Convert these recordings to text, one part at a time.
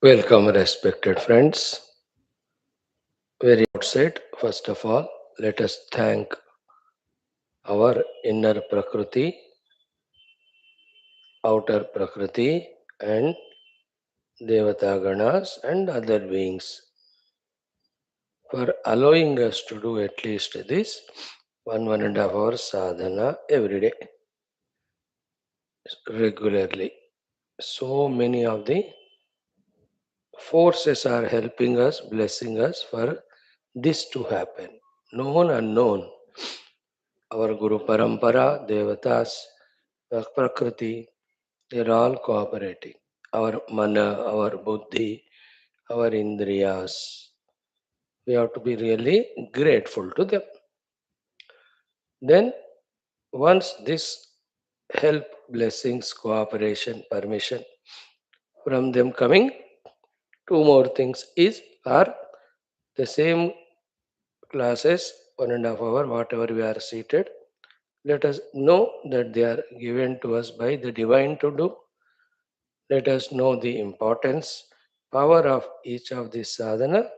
Welcome, respected friends. Very outset, first of all, let us thank our inner Prakriti, outer Prakriti, and Devata Ganas and other beings for allowing us to do at least this 1.5 hours sadhana every day, regularly. So many of the forces are helping us, blessing us for this to happen. Known, unknown, our Guru Parampara, Devatas, Prakriti, they're all cooperating. Our mana, our buddhi, our indriyas. We have to be really grateful to them. Then, once this help, blessings, cooperation, permission from them coming, two more things is are the same classes, 1.5 hour, whatever we are seated. Let us know that they are given to us by the divine to do. Let us know the importance, power of each of these sadhana,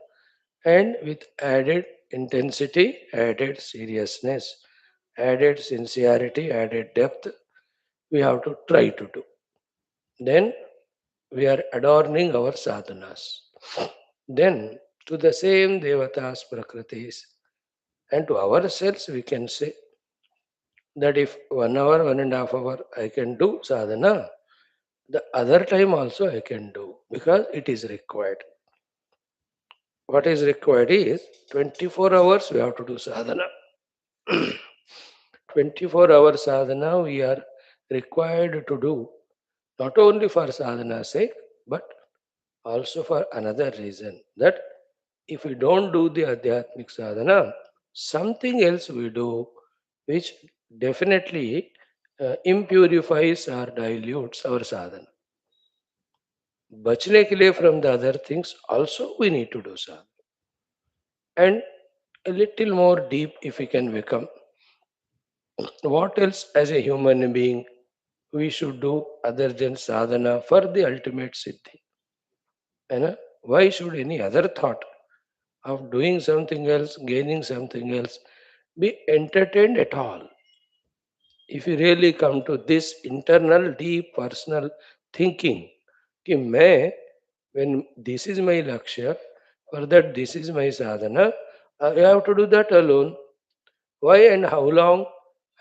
and with added intensity, added seriousness, added sincerity, added depth, we have to try to do. Then we are adorning our sadhanas. Then to the same devatas, prakritis, and to ourselves we can say that if 1 hour, 1.5 hour I can do sadhana, the other time also I can do because it is required. What is required is 24 hours we have to do sadhana. 24-hour sadhana we are required to do not only for sadhana's sake but also for another reason that if we don't do the adhyatmic sadhana, something else we do which definitely impurifies or dilutes our sadhana. बचने के लिए from the other things also we need to do sadhana. And a little more deep if we can become. What else as a human being we should do other than sadhana for the ultimate siddhi? You know, why should any other thought of doing something else, gaining something else, be entertained at all? If you really come to this internal, deep, personal thinking, कि मैं, when this is my lakshya, for that this is my sadhana, I have to do that alone. Why and how long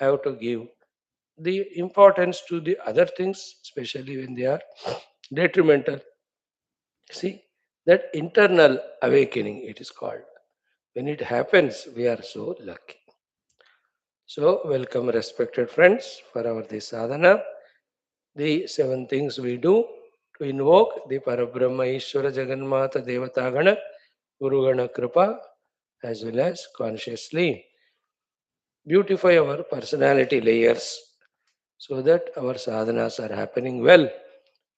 I have to give the importance to the other things, especially when they are detrimental. See, that internal awakening, it is called. When it happens, we are so lucky. So, welcome, respected friends, for our this sadhana. The 7 things we do to invoke the Parabrahma Ishvara Jagannatha Devatagana, Gurugana Kripa, as well as consciously beautify our personality layers so that our sadhanas are happening well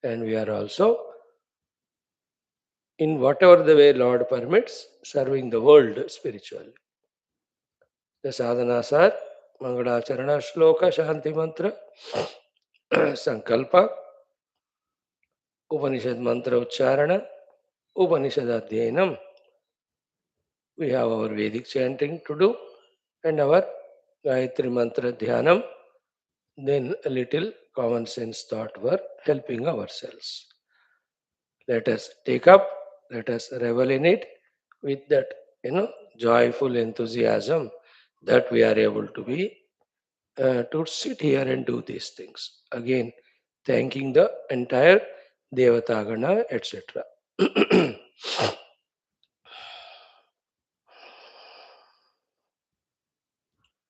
and we are also, in whatever the way Lord permits, serving the world spiritually. The sadhanas are Mangalacharana Shloka Shanti Mantra, Sankalpa, Upanishad Mantra Ucharana, Upanishad Adhyayanam. We have our Vedic chanting to do and our Gayatri Mantra Dhyanam. Then a little common sense thought for helping ourselves. Let us take up, let us revel in it with that, joyful enthusiasm that we are able to be to sit here and do these things. Again, thanking the entire Devatagana, etc.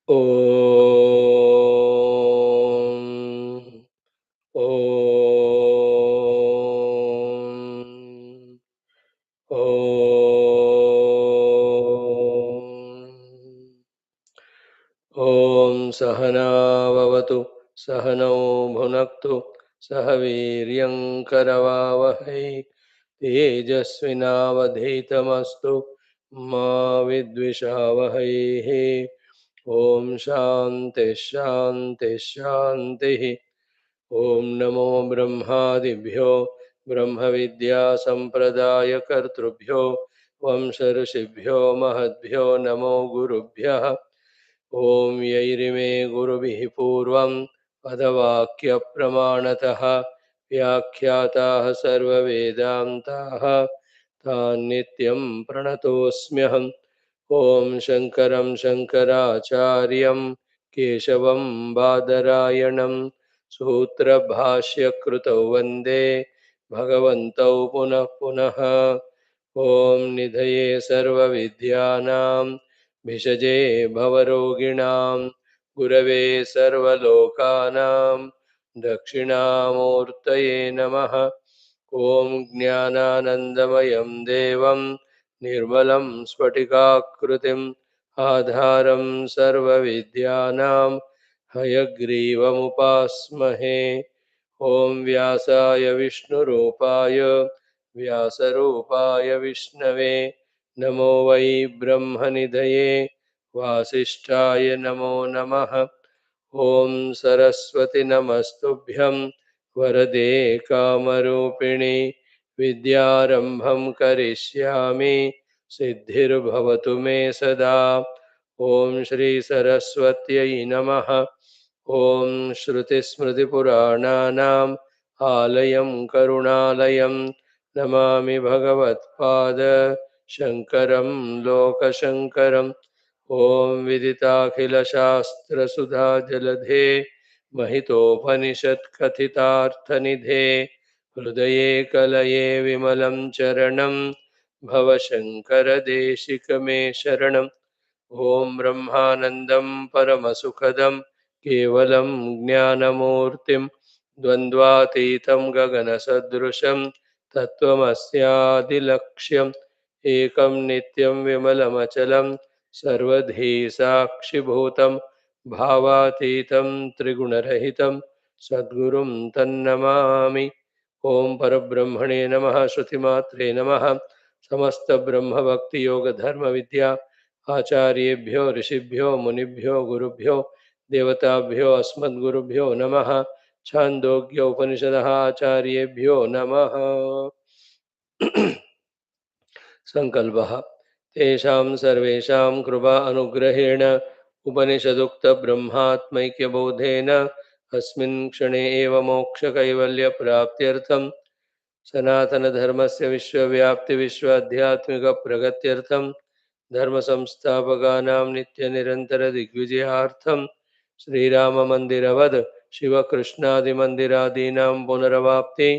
Om. Om. Om. ॐ सहनाववतु सहनौ भुनक्तु सह वीर्यङ्करवावहै तेजस्विनावधीतमस्तु मा विद्विषावहैः ॐ शान्ति शान्ति शान्तिः ॐ नमो ब्रह्मादिभ्यो ब्रह्मविद्या संप्रदायकर्तृभ्यो वंश ऋषिभ्यो महद्भ्यो नमो गुरुभ्यः। ओम यैरिमे गुरुभिः पूर्वं पदवाक्यप्रमाणतः व्याख्याताः सर्ववेदान्ताः तान् नित्यं प्रणतोऽस्म्यहम्। ओम शंकरं शंकराचार्यं केशवं बादरायणं सूत्रभाष्यकृतौ वन्दे भगवन्तौ पुनः पुनः। ओम निधये सर्वविद्यानां भिषजे भवरोगिणां गुरवे सर्वलोकानां दक्षिणामूर्तये नमः। ओम ज्ञानानन्दमयं देवं निर्मलं स्फटिकाकृतिम् आधारं सर्वविद्यानां हयग्रीवमुपास्महे। ओम व्यासाय विष्णुरूपाय व्यासरूपाय विष्णवे नमो वै ब्रह्मनिधये वासिष्ठाय नमो नमः। ओम सरस्वती नमस्तुभ्यं वरदे कामरूपिणि विद्यारंभं करिष्यामि सिद्धिर्भवतु मे सदा। ओम श्री सरस्वत्यै नमः। ओम श्रुतिस्मृतिपुराणानाम् आलयं करुणालयं नमामि भगवत्पाद शंकरं लोकशंकरम्। ओम विदिताखिलशास्त्रसुधा जलधे महितोपनिषत्कथितार्थनिधे हृदये कलये विमलं चरणं भवशङ्करदेशिकमे शरणम्। ओम ब्रह्मानन्दं परमसुखदं केवलं ज्ञानमूर्तिं द्वन्द्वातीतं गगनसदृशं तत्त्वमस्यादिलक्ष्यम् एकं नित्यं विमलमचलं सर्वधी साक्षिभूतं भावातीतं त्रिगुणरहितं सद्गुरुं तन्नमामि। ओम परब्रह्मणे नमः। श्रुतिमात्रे नमः। समस्त ब्रह्म भक्ति योग धर्म विद्या आचार्येभ्यो ऋषिभ्यो मुनिभ्यो गुरुभ्यो देवताभ्यो अस्मद्गुरुभ्यो नमः। छान्दोग्य उपनिषदः आचार्येभ्यो नमः। संकल्पः तेषां सर्वेषां कृपा अनुग्रहेण उपनिषदुक्तब्रह्मात्मैक्यबोधेन अस्मिन् क्षणे एव मोक्षकैवल्यप्राप्त्यर्थं सनातनधर्मस्य विश्वव्याप्ति विश्वाध्यात्मिकप्रगत्यर्थं धर्मसंस्थापकानां नित्यनिरन्तरदिग्विजयार्थं श्रीराममन्दिरवद् शिवकृष्णादिमन्दिरादीनां पुनरवाप्ति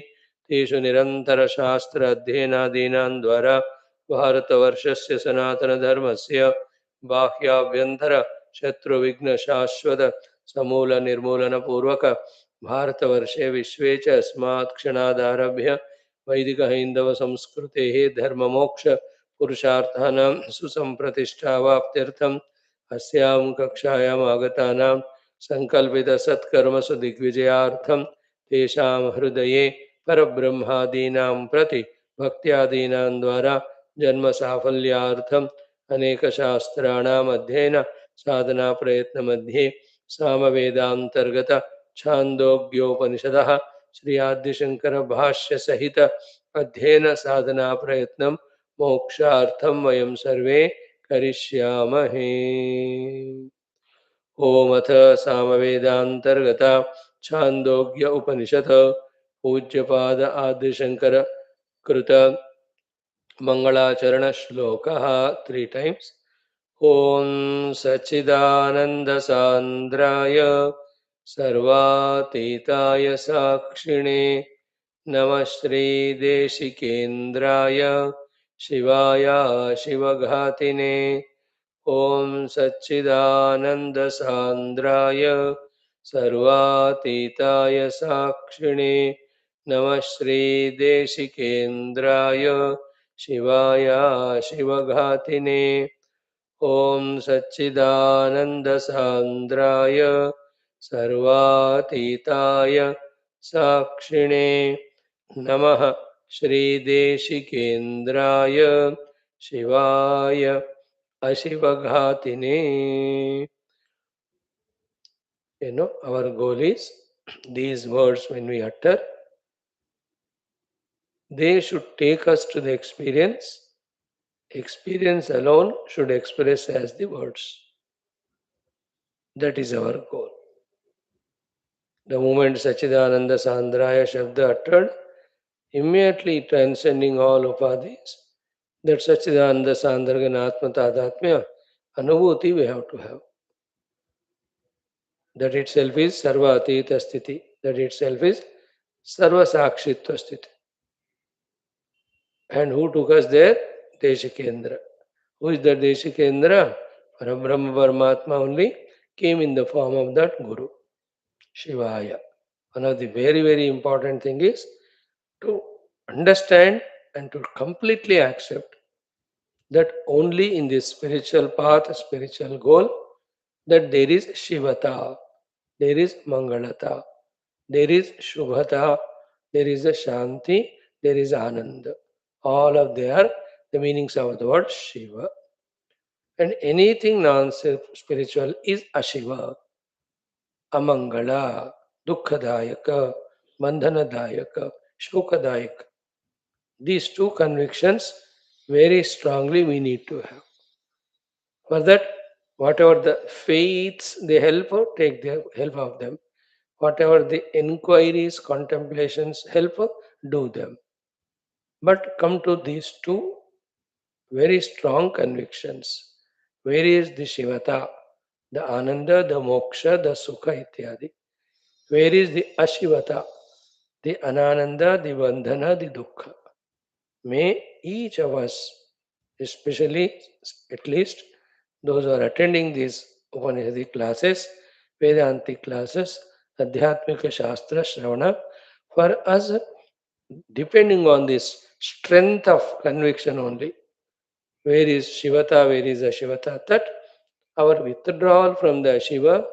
तेषु निरन्तरशास्त्र अध्ययनादीनां द्वारा भारतवर्षस्य सनातनधर्मस्य बाह्याभ्यन्तर शत्रुविघ्नशाश्वत समूलनिर्मूलनपूर्वक भारतवर्षे विश्वे च अस्मात् क्षणादारभ्य वैदिकहैन्दवसंस्कृतेः धर्ममोक्ष पुरुषार्थानां सुसंप्रतिष्ठावाप्त्यर्थम् अस्यां कक्षायाम् आगतानां सङ्कल्पितसत्कर्मसु दिग्विजयार्थं तेषां हृदये परब्रह्मादीनां प्रति भक्त्यादीनां द्वारा जन्मसाफल्यार्थम् अनेकशास्त्राणाम् अध्ययन साधना प्रयत्नमध्ये सामवेदान्तर्गत छान्दोग्योपनिषदः श्री आद्यशंकर भाष्य सहित अध्ययन साधना प्रयत्नं मोक्षार्थं वयं सर्वे करिष्यामहे। ओम अथ सामवेदांतर्गत छान्दोग्य उपनिषत् पूज्यपाद आद्यशंकर कृत मंगलाचरण श्लोकः 3 टाइम्स। ओम सच्चिदानंद सांद्राय सर्वातीताय साक्षिणे नमः श्री देशिकेन्द्राय शिवाय शिवघातिने। ओम सच्चिदानंद सांद्राय सर्वातीताय साक्षिणे नमः श्री देशिकेन्द्राय शिवाय शिवघातिने। ओम सच्चिदानंद सांद्राय सर्वातीताय साक्षिणे नमः श्रीदेशिकेन्द्राय शिवाय अशिवघातिने। You know, our goal is these words when we utter, They should take us to the experience. Experience alone should express as the words. That is our goal. The moment Sachidananda Sandraya Shabda uttered, immediately transcending all upadhis, that Sachidananda Sandragana Atma Tadatmya Anubhuti we have to have. That itself is Sarva Atita Sthiti. That itself is Sarva Sakshitva Sthiti. And who took us there? Deshikendra. Who is the Deshikendra? Parabrahma Paramatma only came in the form of that Guru, Shivaya. One of the very, very important thing is to understand and to completely accept that only in this spiritual path, spiritual goal, that there is Shivata, there is Mangalata, there is Shubhata, there is a Shanti, there is Ananda. All of they are the meanings of the word Shiva. And anything non-spiritual is Ashiva, Amangala, Dukkhadayaka, Bandhanadayaka, Shokadayaka. These two convictions very strongly we need to have. For that, whatever the faiths they help out, take the help of them. Whatever the inquiries, contemplations help, do them. But come to these two very strong convictions. Where is the Shivata, the Ananda, the Moksha, the Sukha ityadi? Where is the Ashivata, the Anananda, the Bandhana, the Dukkha? May each of us, especially at least those who are attending these Upanishadic classes, Vedantic classes, Adhyatmika Shastra, Shravana, for us, depending on this strength of conviction only, where is Shivata, where is Ashivata, that our withdrawal from the Shiva,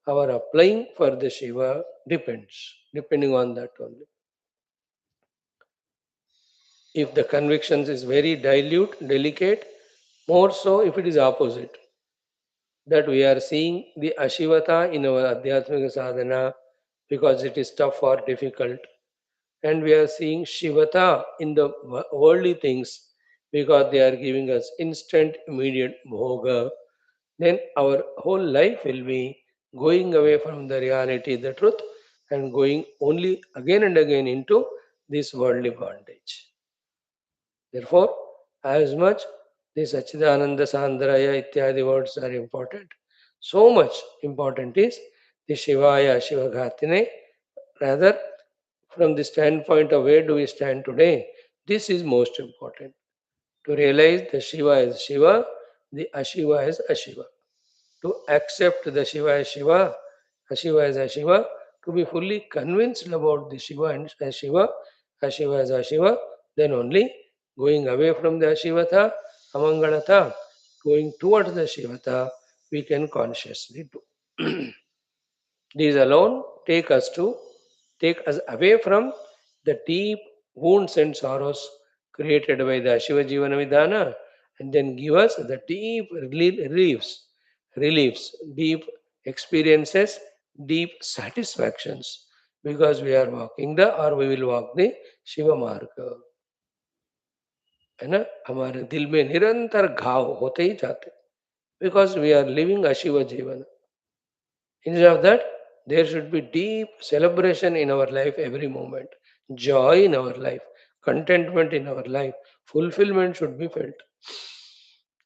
our applying for the Shiva depends, depending on that only. If the convictions is very dilute, delicate, more so if it is opposite, that we are seeing the Ashivata in our Adhyatmika sadhana because it is tough or difficult, and we are seeing Shivata in the worldly things because they are giving us instant, immediate bhoga, then our whole life will be going away from the reality, the truth, and going only again and again into this worldly bondage. Therefore, as much this Achidananda Sandraya ityadi words are important, so much important is the Shivaya Shivaghatine. Rather, from the standpoint of where do we stand today, this is most important. To realize the Shiva is Shiva, the Ashiva is Ashiva. To accept the Shiva as Shiva, Ashiva as Ashiva, to be fully convinced about the Shiva and Ashiva, Ashiva as Ashiva, then only going away from the Ashivata, Amangalata, going towards the Shivata, we can consciously do. These alone take us away from the deep wounds and sorrows created by the Shiva Jivana Vidhana, and then give us the deep reliefs, deep experiences, deep satisfactions, because we are walking the or we will walk the Shiva Marga. है ना, हमारे दिल में निरंतर घाव होते ही जाते, because we are living Ashiva Jivana. Instead of that, there should be deep celebration in our life every moment, joy in our life, contentment in our life, fulfillment should be felt.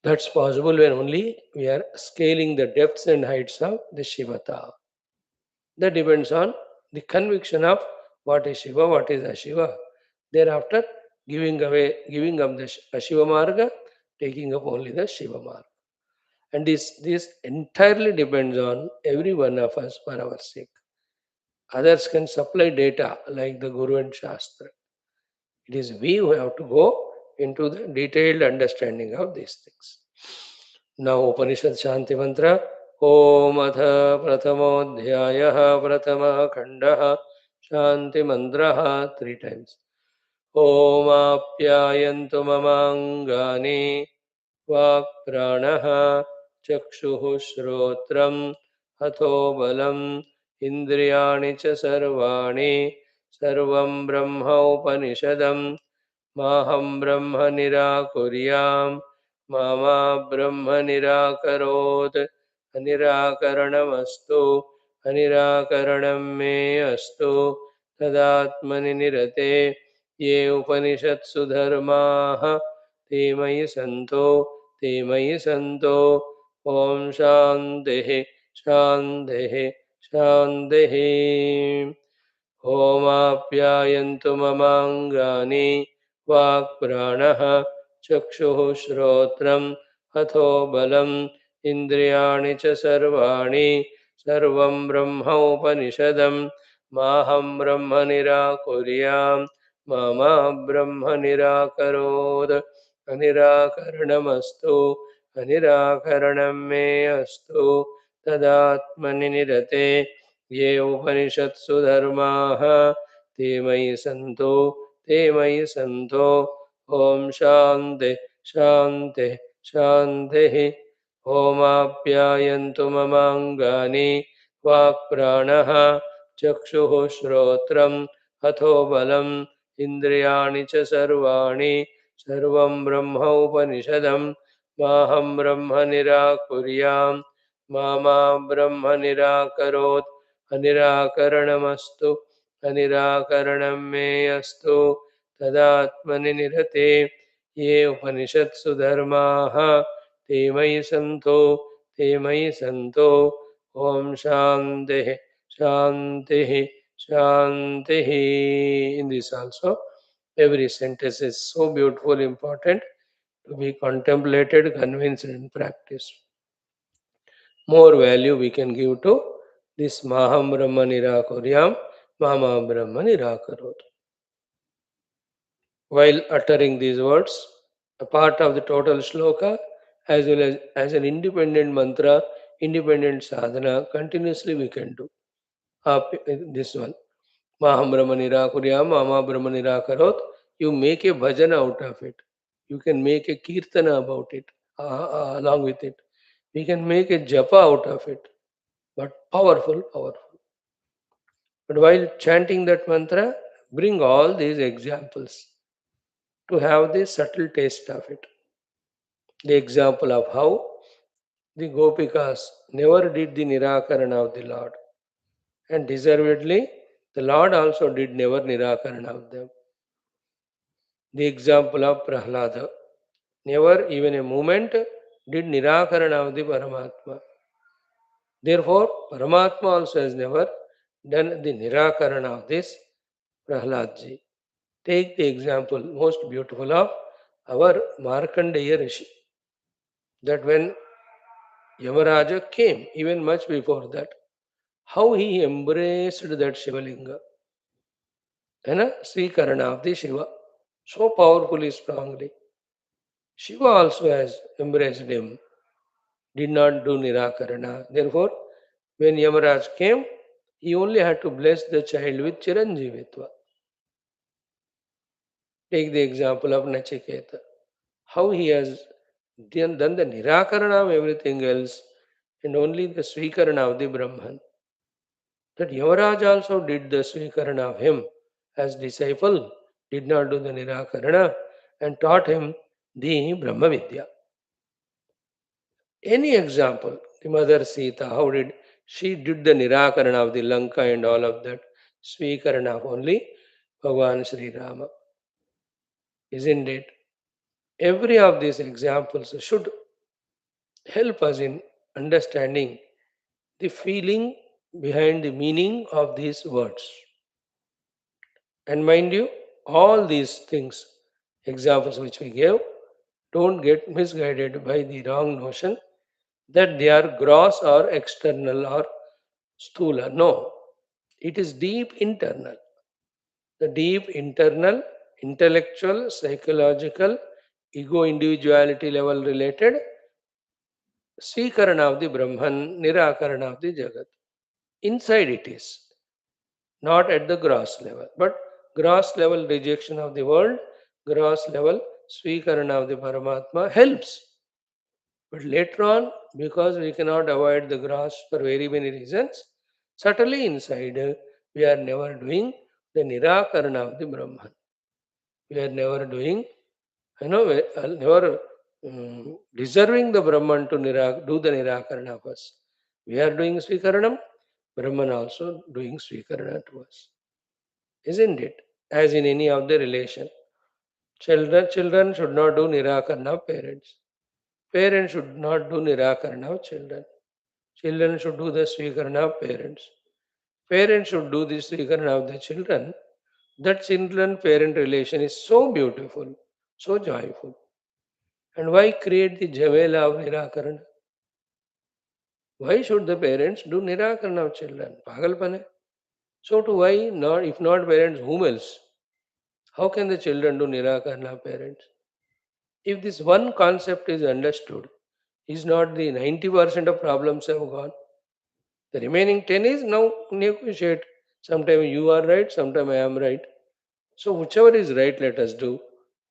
That's possible when only we are scaling the depths and heights of the Shivata. That depends on the conviction of what is Shiva, what is Ashiva. Thereafter, giving up the Ashiva Marga, taking up only the Shiva Marga. And this entirely depends on every one of us for our sake. Others can supply data like the Guru and Shastra. It is we who have to go into the detailed understanding of these things. Now Upanishad Shanti Mantra. Om Atha Prathamodhyayah Prathama Khandaha Shanti Mantraha 3 times. Om Apyayantu Mamangani Vak Pranaha Chakshuh Shrotram Hatho Balam Indriyani Cha Sarvani Sarvam Brahma Upanishadam Maham Brahma Nirakuryam Mama Brahma Nirakarot Anirakaranamastu Anirakaranam me astu Tadatmani nirate Ye Upanishatsu dharmaha Te mayi santo Te mayi santo Om Shantihi Shantihi Shantihi ओमाप्यायन्तु ममाङ्गानि वाक्प्राणः चक्षुः श्रोत्रम् अथो बलम् इन्द्रियाणि च सर्वाणि सर्वं ब्रह्मोपनिषदम् माहं ब्रह्म निराकुर्याम् मम ब्रह्म निराकरोत् अनिराकरणमस्तु अनिराकरणं मे अस्तु तदात्मनि निरते ये उपनिषत्सु धर्माः ते मयि सन्तो ते मयि सन्तो ॐ शान्ति शान्ति शान्तिः ओमाप्यायन्तु ममाङ्गानि वाक्प्राणः चक्षुः श्रोत्रम् अथो बलम् इन्द्रियाणि च सर्वाणि सर्वं ब्रह्म उपनिषदम् माहं ब्रह्म निराकुर्याम् मा ब्रह्म निराकरोत् अनिराकरणमस्तु अनिराकरणं मे अस्तु तदात्मनि निरते ये उपनिषत्सु धर्माः ते मयि सन्तो ते मयि सन्तो ॐ शान्तिः शान्तिः शान्तिः. In this also, every sentence is so beautiful, important to be contemplated, convinced, and practiced. More value we can give to this Maham Brahma Nirakuryam, Mama Brahma Nirakarot. While uttering these words, a part of the total shloka, as well as an independent mantra, independent sadhana, continuously we can do. This one, Maham Brahma Nirakuryam, Mama Brahma Nirakarot, you make a bhajan out of it. You can make a kirtana about it, along with it. We can make a japa out of it, but powerful, powerful. But while chanting that mantra, bring all these examples to have the subtle taste of it. The example of how the Gopikas never did the Nirakarana of the Lord, and deservedly, the Lord also did never Nirakarana of them. The example of Prahlada, never even a moment did Nirakarana of the Paramatma. Therefore, Paramatma also has never done the Nirakarana of this Prahladji. Take the example, most beautiful, of our Markandeya Rishi. That when Yamaraja came, even much before that, how he embraced that Shivalinga, and a Srikarana of the Shiva, so powerfully, strongly. Shiva also has embraced him, did not do Nirakarana. Therefore, when Yamaraj came, he only had to bless the child with Chiranjivitva. Take the example of Nachiketa, how he has done the Nirakarana of everything else and only the Swikarana of the Brahman. That Yamaraj also did the Swikarana of him as disciple, did not do the Nirakarana, and taught him the Brahma Vidya. Any example, the mother Sita, how did she did the Nirakarana of the Lanka and all of that, Swikarana of only Bhagavan Sri Rama. Isn't it? Every of these examples should help us in understanding the feeling behind the meaning of these words. And mind you, all these things, examples which we gave, don't get misguided by the wrong notion that they are gross or external or stula. No, it is deep internal. The deep internal, intellectual, psychological, ego individuality level related Swikarana of the Brahman, Nirakarana of the Jagat. Inside it is, not at the gross level, but gross level rejection of the world, gross level Swikarana of the Paramatma helps. But later on, because we cannot avoid the gross for very many reasons, subtly inside we are never doing the Nirakarana of the Brahman. We are never doing, never deserving the Brahman to do the Nirakarana of us. We are doing Swikaranam, Brahman also doing Swikarana to us. Isn't it? As in any of the relation. Children should not do Nirakarana of parents. Parents should not do Nirakarana of children. Children should do the Swikarana of parents. Parents should do the Swikarana of the children. That children-parent relation is so beautiful, so joyful. And why create the Jamela of Nirakarana? Why should the parents do Nirakarana of children? Pagalpane. So to why not, if not parents, whom else? How can the children do Nirakarana of parents? If this one concept is understood, is not the 90% of problems have gone? The remaining 10 is now negotiate. Sometimes you are right, sometimes I am right. So whichever is right, let us do.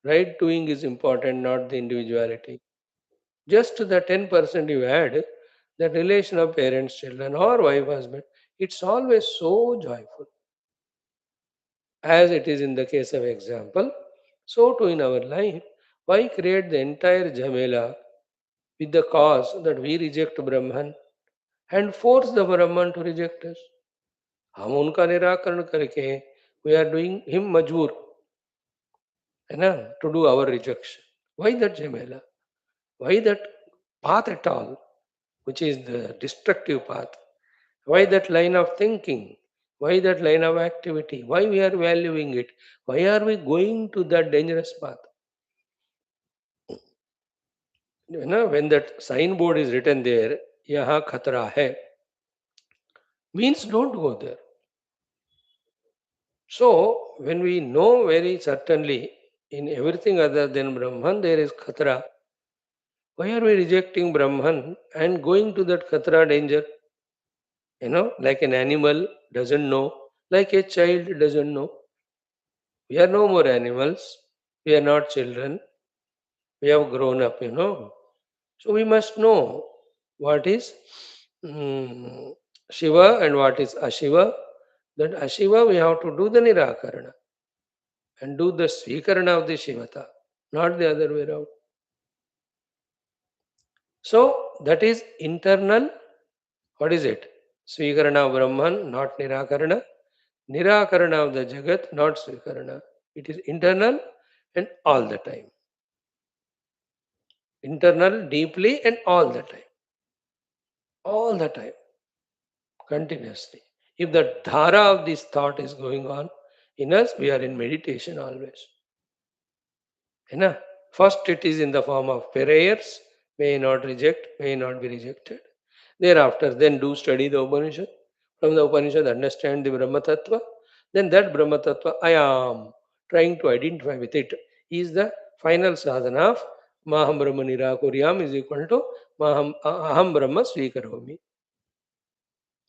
Right doing is important, not the individuality. Just the 10% you add, that relation of parents, children, or wife, husband, it's always so joyful. As it is in the case of example, so too in our life, why create the entire Jamela with the cause that we reject Brahman and force the Brahman to reject us? हम उनका निराकरण करके we are doing him majboor, है ना, to do our rejection. Why that Jamela? Why that path at all, which is the destructive path? Why that line of thinking? Why that line of activity? Why we are valuing it? Why are we going to that dangerous path? When that signboard is written there, yaha khatra hai, means don't go there. So, when we know very certainly in everything other than Brahman there is khatra, why are we rejecting Brahman and going to that khatra danger? Like an animal doesn't know, like a child doesn't know. We are no more animals. We are not children. We have grown up. So we must know what is Shiva and what is Ashiva. That Ashiva we have to do the Nirakarana and do the Svikarana of the Shivata, not the other way around. So that is internal. What is it? Svikarana of Brahman, not Nirakarana. Nirakarana of the Jagat, not Svikarana. It is internal and all the time. Internal, deeply, and all the time. All the time. Continuously. If the dhara of this thought is going on in us, we are in meditation always. First, it is in the form of prayers, may not reject, may not be rejected. Thereafter, then do study the Upanishad. From the Upanishad, understand the Brahma Tattva. Then that Brahma Tattva, I am trying to identify with it, is the final sadhana of Maham Brahma Nirakuryam is equal to Aham Brahma Swikaromi.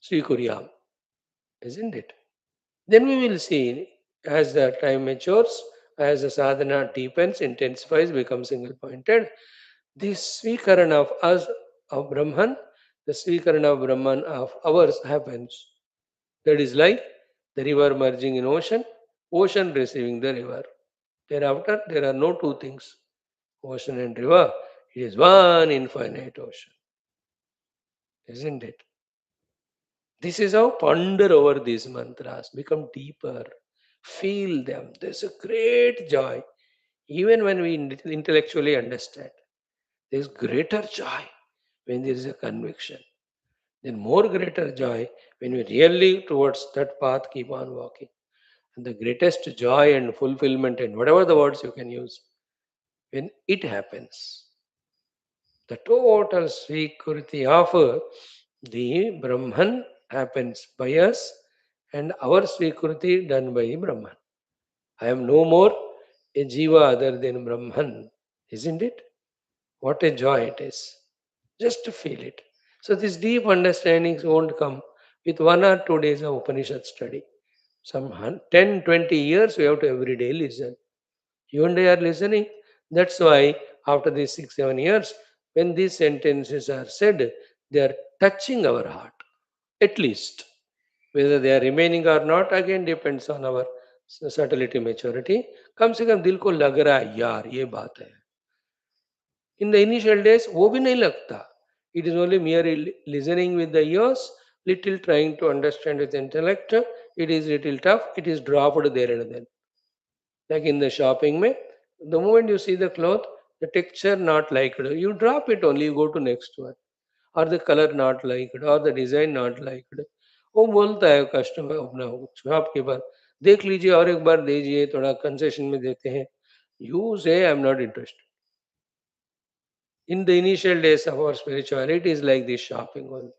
Swikuryam. Isn't it? Then we will see as the time matures, as the sadhana deepens, intensifies, becomes single pointed, this Svikarana of us, of Brahman, the Svikarana of Brahman of ours happens. That is like the river merging in ocean receiving the river. Thereafter, there are no two things, ocean and river. It is one infinite ocean. Isn't it? This is how ponder over these mantras, become deeper, feel them. There's a great joy. Even when we intellectually understand, there's greater joy when there is a conviction. Then more greater joy when we really towards that path keep on walking. And the greatest joy and fulfillment and whatever the words you can use, when it happens. The total Svikurti of the Brahman happens by us and our Svikurti done by Brahman. I am no more a Jiva other than Brahman. Isn't it? What a joy it is. Just to feel it. So these deep understandings won't come with 1 or 2 days of Upanishad study. Some 10, 20 years we have to every day listen. You and I are listening. That's why after these 6, 7 years, when these sentences are said, they are touching our heart. At least. Whether they are remaining or not, again depends on our subtlety, maturity, कम से कम दिल को लग रहा है यार ये बात है. In the initial days वो भी नहीं लगता. It is only mere listening with the ears, little trying to understand with intellect. It is little tough. It is dropped there and then. Like in the shopping में, the moment you see the cloth, the texture not liked, you drop it only. You go to next one. Or the color not liked, or the design not liked. वो बोलता है customer अपना shopkeeper, देख लीजिए और एक बार दीजिए, थोड़ा कंसेशन में देते हैं. You say I am not interested. In the initial days of our spirituality, it is like this shopping only.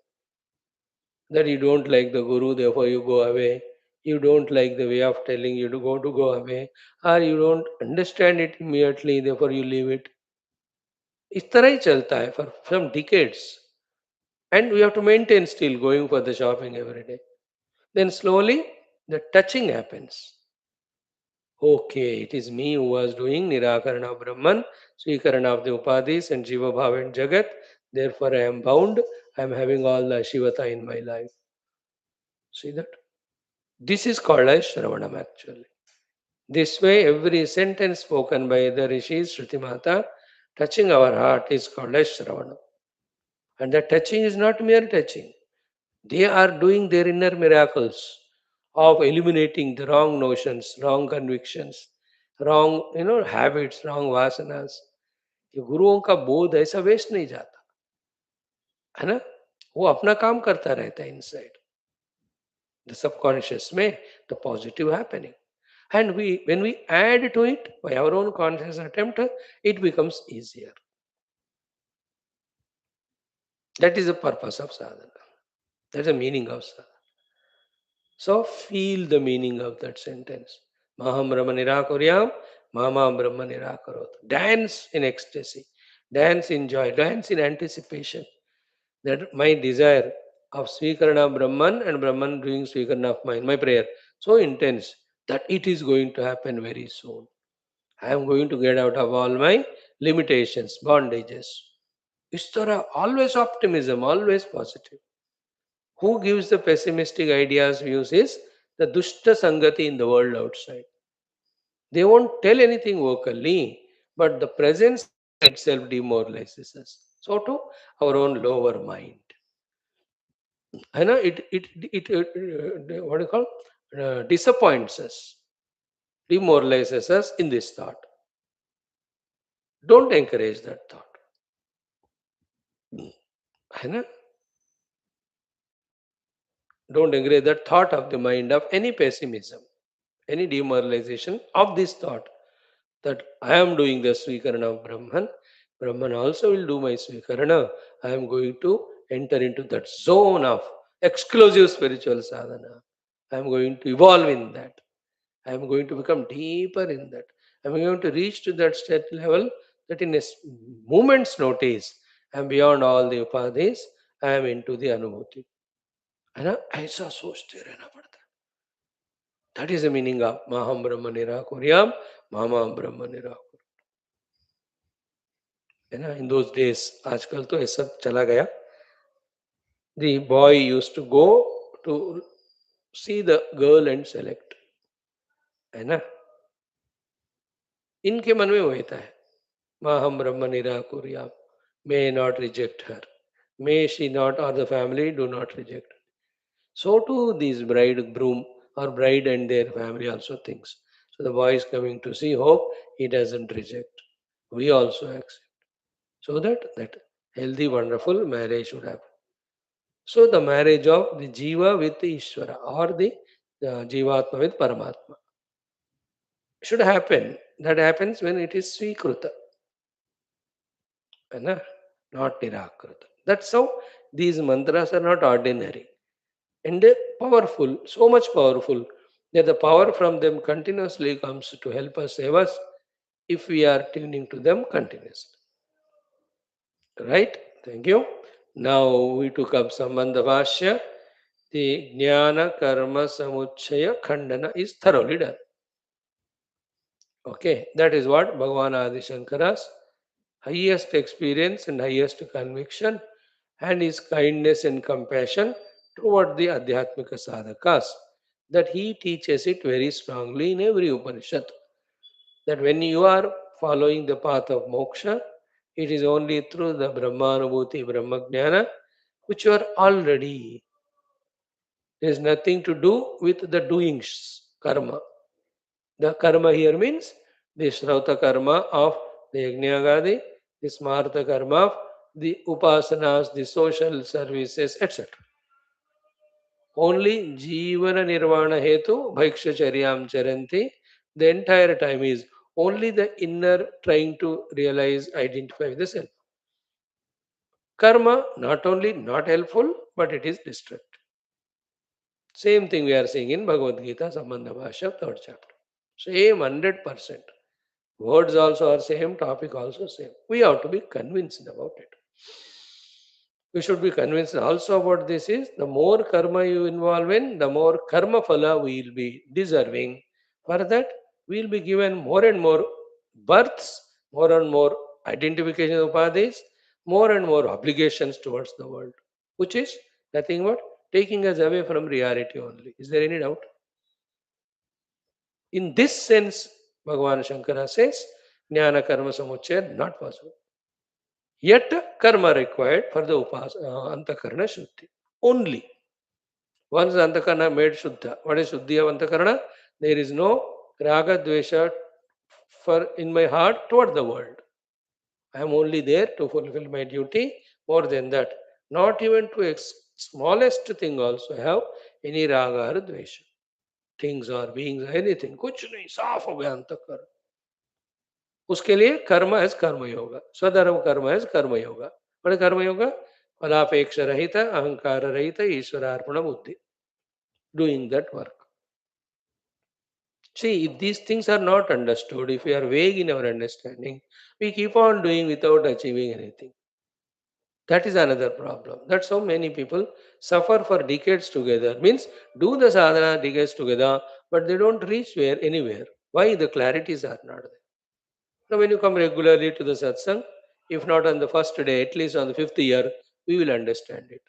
That you don't like the guru, therefore you go away. You don't like the way of telling you to go away, or you don't understand it immediately, therefore you leave it. इस तरह ही चलता है for some decades, and we have to maintain still going for the shopping every day. Then slowly the touching happens. Okay, it is me who was doing Nirakarana of Brahman, Swikarana of the Upadhis and Jiva Bhava and Jagat. Therefore, I am bound. I am having all the Shivata in my life. See that? This is called as Shravanam actually. This way, every sentence spoken by the Rishis, Shruti Mata, touching our heart is called as Shravanam. And the touching is not mere touching. They are doing their inner miracles of eliminating the wrong notions, wrong convictions, wrong habits, wrong vasanas. ये गुरुओं का बोध ऐसा waste नहीं जाता है ना. वो अपना काम करता रहता है इनसाइड द सबकॉन्शियस में, the positive happening. And when we add to it by our own conscious attempt, it becomes easier. That is the purpose of sadhana. That's the meaning of sadhana. So feel the meaning of that sentence. Maham Brahma Nirakuryam, Mama Brahma Nirakarot. Dance in ecstasy, dance in joy, dance in anticipation. That my desire of Swikarana Brahman and Brahman doing Swikarana of mine, my prayer, so intense that it is going to happen very soon. I am going to get out of all my limitations, bondages. इस तरह always optimism, always positive. Who gives the pessimistic ideas, views is the dushta sangati in the world outside. They won't tell anything vocally, but the presence itself demoralizes us. So too, our own lower mind. I know it what do you call? Disappoints us, demoralizes us in this thought. Don't encourage that thought. है ना? Don't encourage that thought of the mind of any pessimism, any demoralization of this thought that I am doing the Swikarana of Brahman. Brahman also will do my Swikarana. I am going to enter into that zone of exclusive spiritual sadhana. I am going to evolve in that. I am going to become deeper in that. I am going to reach to that state level that in a moment's notice, I am beyond all the upadhis. I am into the anubhuti. है ना. ऐसा सोचते रहना पड़ता है. That is the meaning of Maham ब्रह्म निराकुर्याम मामा ब्रह्म निराकुर. है ना. इन दोज डेज, आजकल तो ये सब चला गया. The boy used to go to see the girl and select. है ना. इनके मन में होता है माहम ब्रह्म निराकुर्याम, may not reject her, may she not और the family do not reject. So too these bridegroom or bride and their family also thinks. So the boy is coming to see, hope he doesn't reject. We also accept. So that healthy, wonderful marriage should happen. So the marriage of the Jiva with the Ishvara or the Jivatma with Paramatma should happen. That happens when it is Svikruta. Not Nirakruta. That's how these mantras are not ordinary. And they're powerful, so much powerful that the power from them continuously comes to help us, save us, if we are tuning to them continuously. Right? Thank you. Now we took up Sambandha Bhashya. The Jnana Karma Samuchaya Khandana is thoroughly done. Okay, that is what Bhagavan Adi Shankara's highest experience and highest conviction and his kindness and compassion toward the Adhyatmika sadhakas. that he teaches it very strongly in every Upanishad. That when you are following the path of moksha, it is only through the Brahmanubhuti, Brahmajnana, which you are already. There is nothing to do with the doings, karma. The karma here means the Shrauta karma of the Yajnagadi, the Smarta karma of the Upasanas, the social services, etc. Only Jivana Nirvana Hetu, Bhaikshacharyaam Charanti, the entire time is only the inner trying to realize, identify with the self. Karma not only not helpful, but it is destructive. Same thing we are seeing in Bhagavad Gita, Sambandha Bhashyam, third chapter. Same 100%. Words also are same, topic also same. We have to be convinced about it. We should be convinced also about this is the more karma you involve in, the more karma phala we will be deserving. For that, we will be given more and more births, more and more identification of upadhis, more and more obligations towards the world, which is nothing but taking us away from reality only. Is there any doubt? In this sense, Bhagavan Shankara says, Jnana karma samuchaya not possible. Yet karma required for the antakarana shuddhi. Only. Once the antakarana made shuddha. What is shuddhi of antakarana? There is no raga dvesha for in my heart toward the world. I am only there to fulfill my duty. More than that, not even to smallest thing also have any raga or dvesha. Things or beings, anything. कुछ नहीं साफ हो गया अंतःकरण. उसके लिए कर्म है कर्म योगा, स्वधर्म कर्म है कर्म योगा. बड़े कर्म योगा फलापेक्ष रहित अहंकार रहित ईश्वरार्पण बुद्धि. Doing that work. See, if these things are not understood, if we are vague in our understanding, we keep on doing without achieving anything. That is another problem. That's how many people suffer for decades together. Means do the sadhana decades together, but they don't reach where anywhere. Why? The clarities are not there. Now, when you come regularly to the satsang, if not on the first day, at least on the fifth year, we will understand it.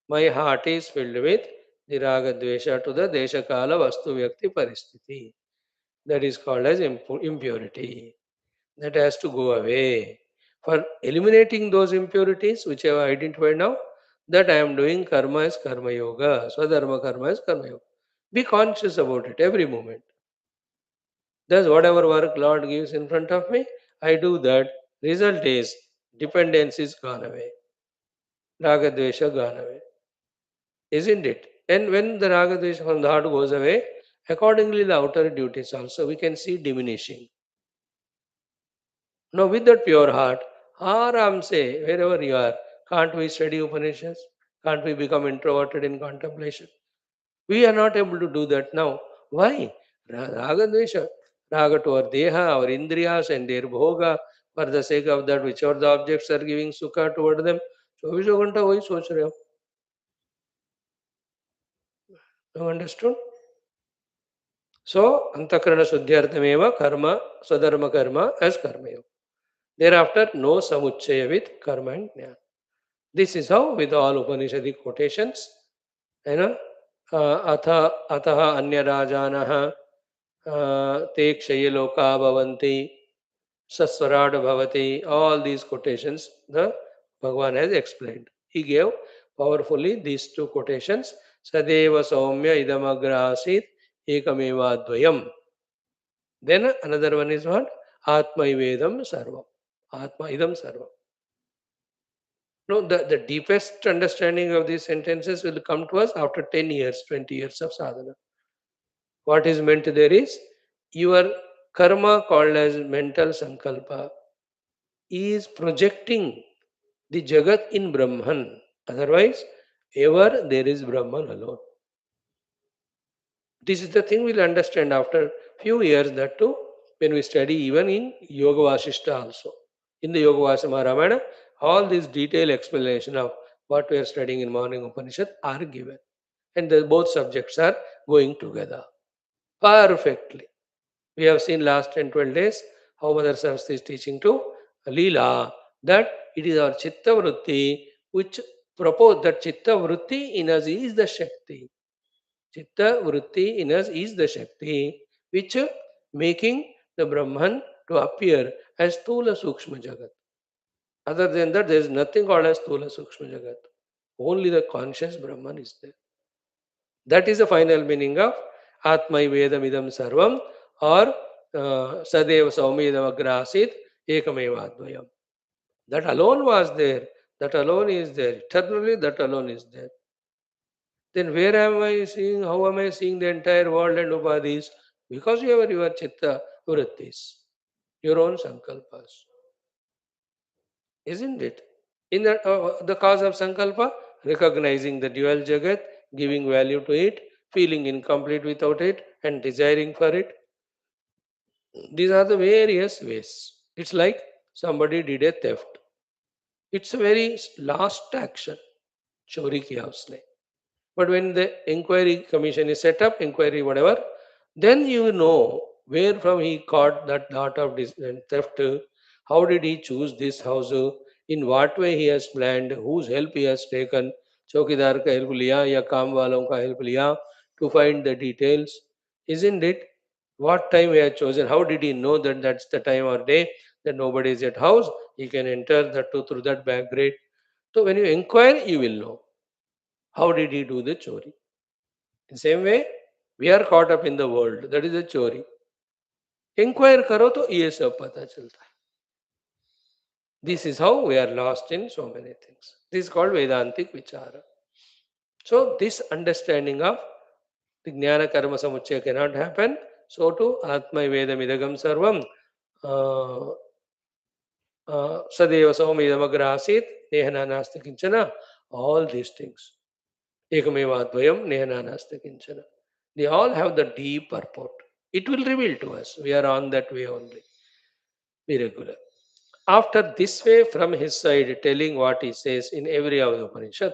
My heart is filled with the raga dvesha to the desha kala vastu vyakti paristiti. That is called as impurity. That has to go away. For eliminating those impurities, which I have identified now, that I am doing karma as karma yoga, swadharma karma as karma yoga. Be conscious about it every moment. Thus, whatever work Lord gives in front of me, I do that. Result is dependence is gone away. Raga dvesha gone away. Isn't it? And when the raga dvesha from the heart goes away, accordingly the outer duties also we can see diminishing. Now, with that pure heart, Aram say, wherever you are, can't we study Upanishads? Can't we become introverted in contemplation? We are not able to do that now. Why? Raga dvesha. Raga to our deha, our indriyas and their bhoga, for the sake of that, whichever the objects are giving sukha toward them. 24 घंटा वही सोच रहे हो. You understood? So, antakarana shuddhyartameva karma, swadharma karma as karma yoga. Thereafter, no samuchaya with karma and jnana. This is how, with all Upanishadic quotations, you know, ataha anya rajanaha te kshaye loka bhavanti saswarad bhavati. All these quotations, the Bhagavan has explained. He gave powerfully these two quotations. Sadeva saumya idam agra asit ekameva dvayam. Then another one is what? Atma ivedam sarvam. Atma idam sarvam. No, the deepest understanding of these sentences will come to us after 10 years, 20 years of sadhana. What is meant there is your karma called as mental sankalpa is projecting the jagat in Brahman. Otherwise, ever there is Brahman alone. This is the thing we'll understand after few years, that too, when we study even in Yoga Vasishta also. In the Yoga Vasama Ramayana, all these detailed explanation of what we are studying in Morning Upanishad are given. And both subjects are going together perfectly. We have seen last 10, 12 days how Mother Saraswati is teaching to Leela that it is our Chitta Vritti which propose that Chitta Vritti in us is the Shakti. Chitta vritti in us is the Shakti which making the Brahman to appear as Stula Sukshma Jagat. Other than that, there is nothing called as Stula Sukshma Jagat. Only the conscious Brahman is there. That is the final meaning of Atmai Vedamidam Sarvam or Sadeva Saumedam Agrasit Ekameva Advayam. That alone was there. That alone is there. Eternally, that alone is there. Then where am I seeing? How am I seeing the entire world and upadhis? Because you have your chitta vrittis, your own sankalpas, isn't it? In the cause of sankalpa, recognizing the dual jagat, giving value to it, feeling incomplete without it, and desiring for it. These are the various ways. It's like somebody did a theft. It's a very last action. Chori kiya usne. But when the inquiry commission is set up, inquiry whatever, then you know where from he caught that lot of theft, how did he choose this house, in what way he has planned, whose help he has taken, चौकीदार का help लिया या काम वालों का help लिया to find the details, isn't it? What time he has chosen, how did he know that that's the time or day that nobody is at house, he can enter that through that back gate. So when you inquire, you will know how did he do the chori. In same way, we are caught up in the world. That is a chori. Inquire करो तो ये सब पता चलता है. This is how we are lost in so many things. This is called Vedantic Vichara. So this understanding of the Jnana Karma Samuchaya cannot happen. So to Atma Vedam Idagam Sarvam Sadeva Saumidam Agrasit Nehana Nasta Kinchana. All these things. Ekameva Advayam Nehana Nasta Kinchana. They all have the deep purport. It will reveal to us. We are on that way only. Be regular. After this way, from his side, telling what he says in every of the Upanishad,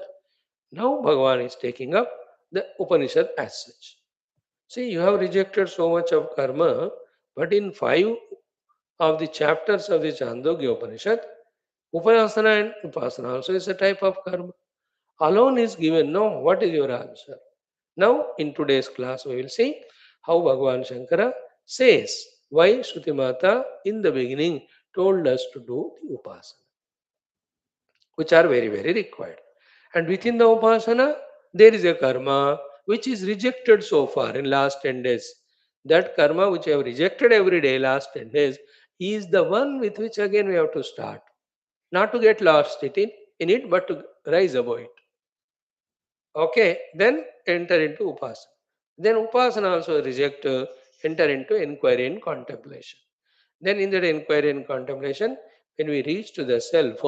now Bhagavan is taking up the Upanishad as such. See, you have rejected so much of karma, but in 5 of the chapters of the Chandogya Upanishad, Upasana and Upasana also is a type of karma. Alone is given. No, what is your answer? Now, in today's class, we will see how Bhagavan Shankara says why Shruti Mata in the beginning told us to do the Upasana, which are very, very required. And within the Upasana, there is a karma which is rejected so far in last 10 days. That karma which I have rejected every day last 10 days is the one with which again we have to start. Not to get lost in it, but to rise above it. Okay, then enter into Upasana. Then Upasana also reject, enter into inquiry and contemplation. Then in that inquiry and contemplation, when we reach to the self,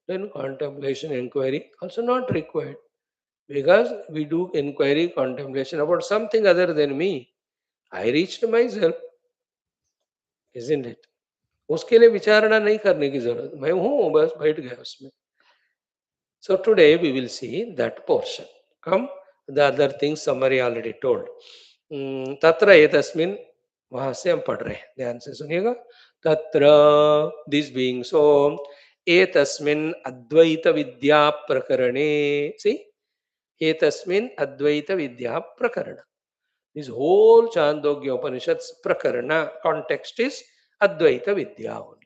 then contemplation, inquiry also not required. Because we do inquiry, contemplation about something other than me. I reached myself, isn't it? उसके लिए विचारणा नहीं करने की जरूरत, मैं हूँ बस बैठ गया उसमें. So today we will see that portion. Come, the other things summary already told. तत्र एतस्मिन् वहां से हम पढ़ रहे हैं, ध्यान से सुनिएगा. तत्र दिस बीइंग सो एतस्मिन् अद्वैत विद्या प्रकरणे. सी, एतस्मिन् अद्वैत विद्या प्रकरण. This whole Chandogya Upanishads prakarana context is Advaita Vidya only.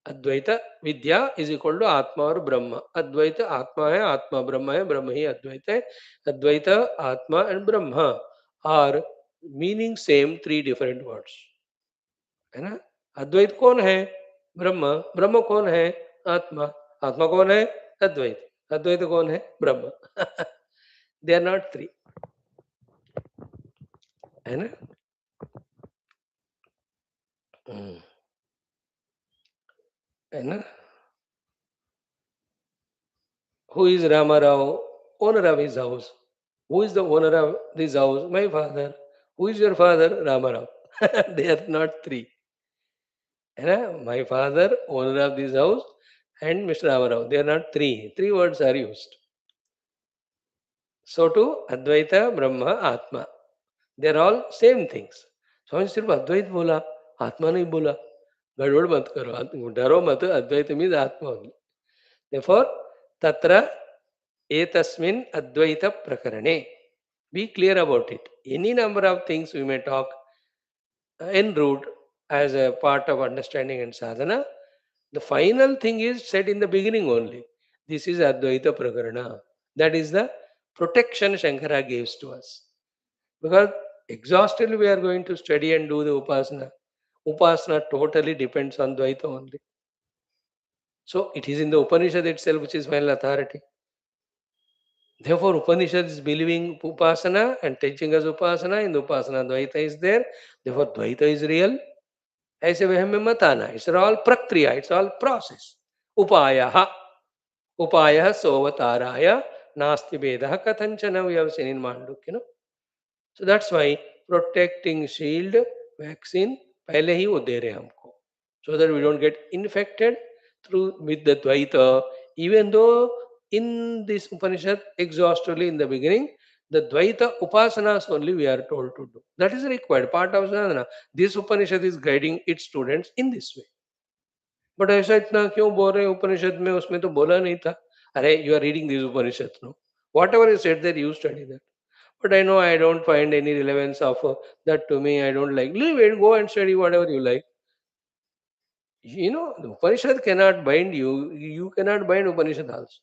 Advaita Vidya is equal to Atma or Brahma. Advaita Atma hai, Atma Brahma hai, Brahma hi Advaita hai. Advaita, Atma and Brahma are meaning same, 3 different words. है ना? अद्वैत कौन है? ब्रह्म. ब्रह्म कौन है? आत्मा. आत्मा कौन है? अद्वैत. अद्वैत कौन है? ब्रह्म. They are not 3. है ना? है ना? Who is Ramarao? Owner of his house. Who is the owner of this house? My father. Who is your father? Ramarao. They are not 3. है ना? My father, owner of this house, and Mr. Ramarao. They are not 3. 3 words are used. So to Advaita, Brahma, Atma. They are all same things. स्वामी सिर्फ अद्वैत बोला, आत्मा नहीं बोला. गड़बड़ मत करो, डरो मत. अद्वैत मीन्स आत्मा only. Therefore, tatra etasmin advaita prakarane. Be clear about it. Any number of things we may talk en route as a part of understanding and sadhana. The final thing is said in the beginning only. This is Advaita Prakarana. That is the protection Shankara gives to us. Because exhaustively we are going to study and do the Upasana. Upasana totally depends on Dvaita only. So it is in the Upanishad itself which is final authority. Therefore, Upanishad is believing Upasana and teaching us Upasana. In the Upasana, Dvaita is there. Therefore, Dvaita is real. ऐसे वह में मत आना. It's all prakriya, it's all process. Upaya, upaya sovataraya nasti vedah kathanchana, we have seen in Manduk. So that's why protecting shield, vaccine, पहले ही वो दे रहे हैं हमको. So that we don't get infected through with the Dvaita. Even though in this Upanishad, exhaustively in the beginning, the Dvaita Upasanas only we are told to do. That is required, part of sadhana. This Upanishad is guiding its students in this way. But ऐसा इतना क्यों बोल रहे हैं उपनिषद में? उसमें तो बोला नहीं था. अरे you are reading this Upanishad, no, whatever is said there you study that. But I know I don't find any relevance of that to me. I don't like. Leave it. Go and study whatever you like. The Upanishad cannot bind you. You cannot bind Upanishad also.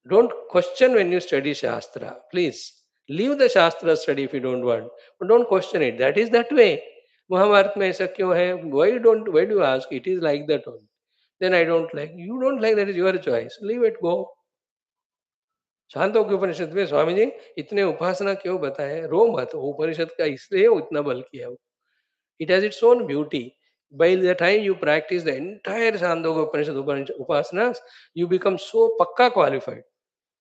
Don't question when you study Shastra. Please leave the Shastra study if you don't want. But don't question it. That is that way. Mahabharata में ऐसा क्यों है? Why do you ask? It is like that only. Then I don't like. You don't like, that is your choice. Leave it go. Chandogya उपनिषद में स्वामी जी इतने उपासना क्यों बताए? रो मत. वो उपनिषद का इसलिए उतना बल किया वो. It has its own beauty. By the time you practice the entire Chandogya Upanishad upasanas, you become so pakka qualified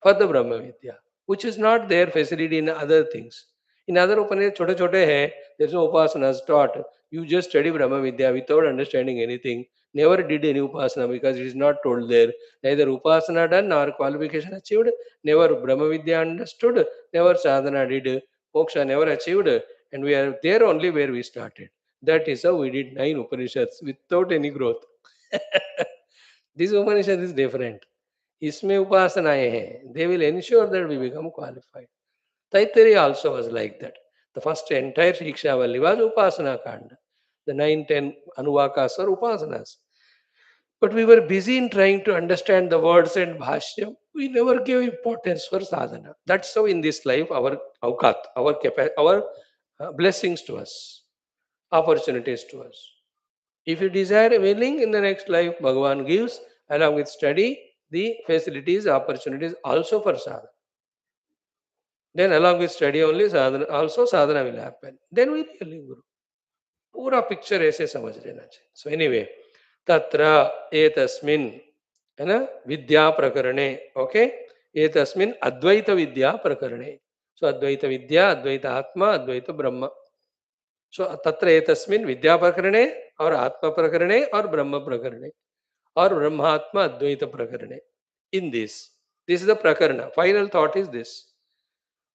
for the Brahma Vidya, which is not their facility in other things. In other Upanishads, chote chote hai, there's no upasanas taught. You just study Brahma Vidya without understanding anything. Never did any upasana because it is not told there. Neither upasana done nor qualification achieved. Never Brahma Vidya understood. Never sadhana did. Moksha never achieved. And we are there only where we started. That is how we did 9 Upanishads without any growth. This Upanishad is different. इसमें उपासनाएं हैं. They will ensure that we become qualified. Taittiriya also was like that. The first entire Shikshavali was Upasana Kanda. The 9-10 Anuvakas are Upasanas. But we were busy in trying to understand the words and Bhashyam. We never gave importance for sadhana. That's how in this life our avkat, our blessings to us, opportunities to us. If you desire willing in the next life, Bhagavan gives along with study the facilities, opportunities also for sadhana. Then along with study only sadhana, also sadhana will happen. Then we really grow. पूरा picture ऐसे समझ लेना चाहिए. So anyway तत्र एतस्मिन् है ना विद्या प्रकरणे. ओके, एतस्मिन् अद्वैत विद्या प्रकरणे. सो अद्वैत विद्या, अद्वैत आत्मा, अद्वैत ब्रह्म. सो तत्र एतस्मिन् विद्या प्रकरणे और आत्मा प्रकरणे और ब्रह्म प्रकरणे और ब्रह्मात्मा अद्वैत प्रकरणे. In this is the prakarana. Final thought is this.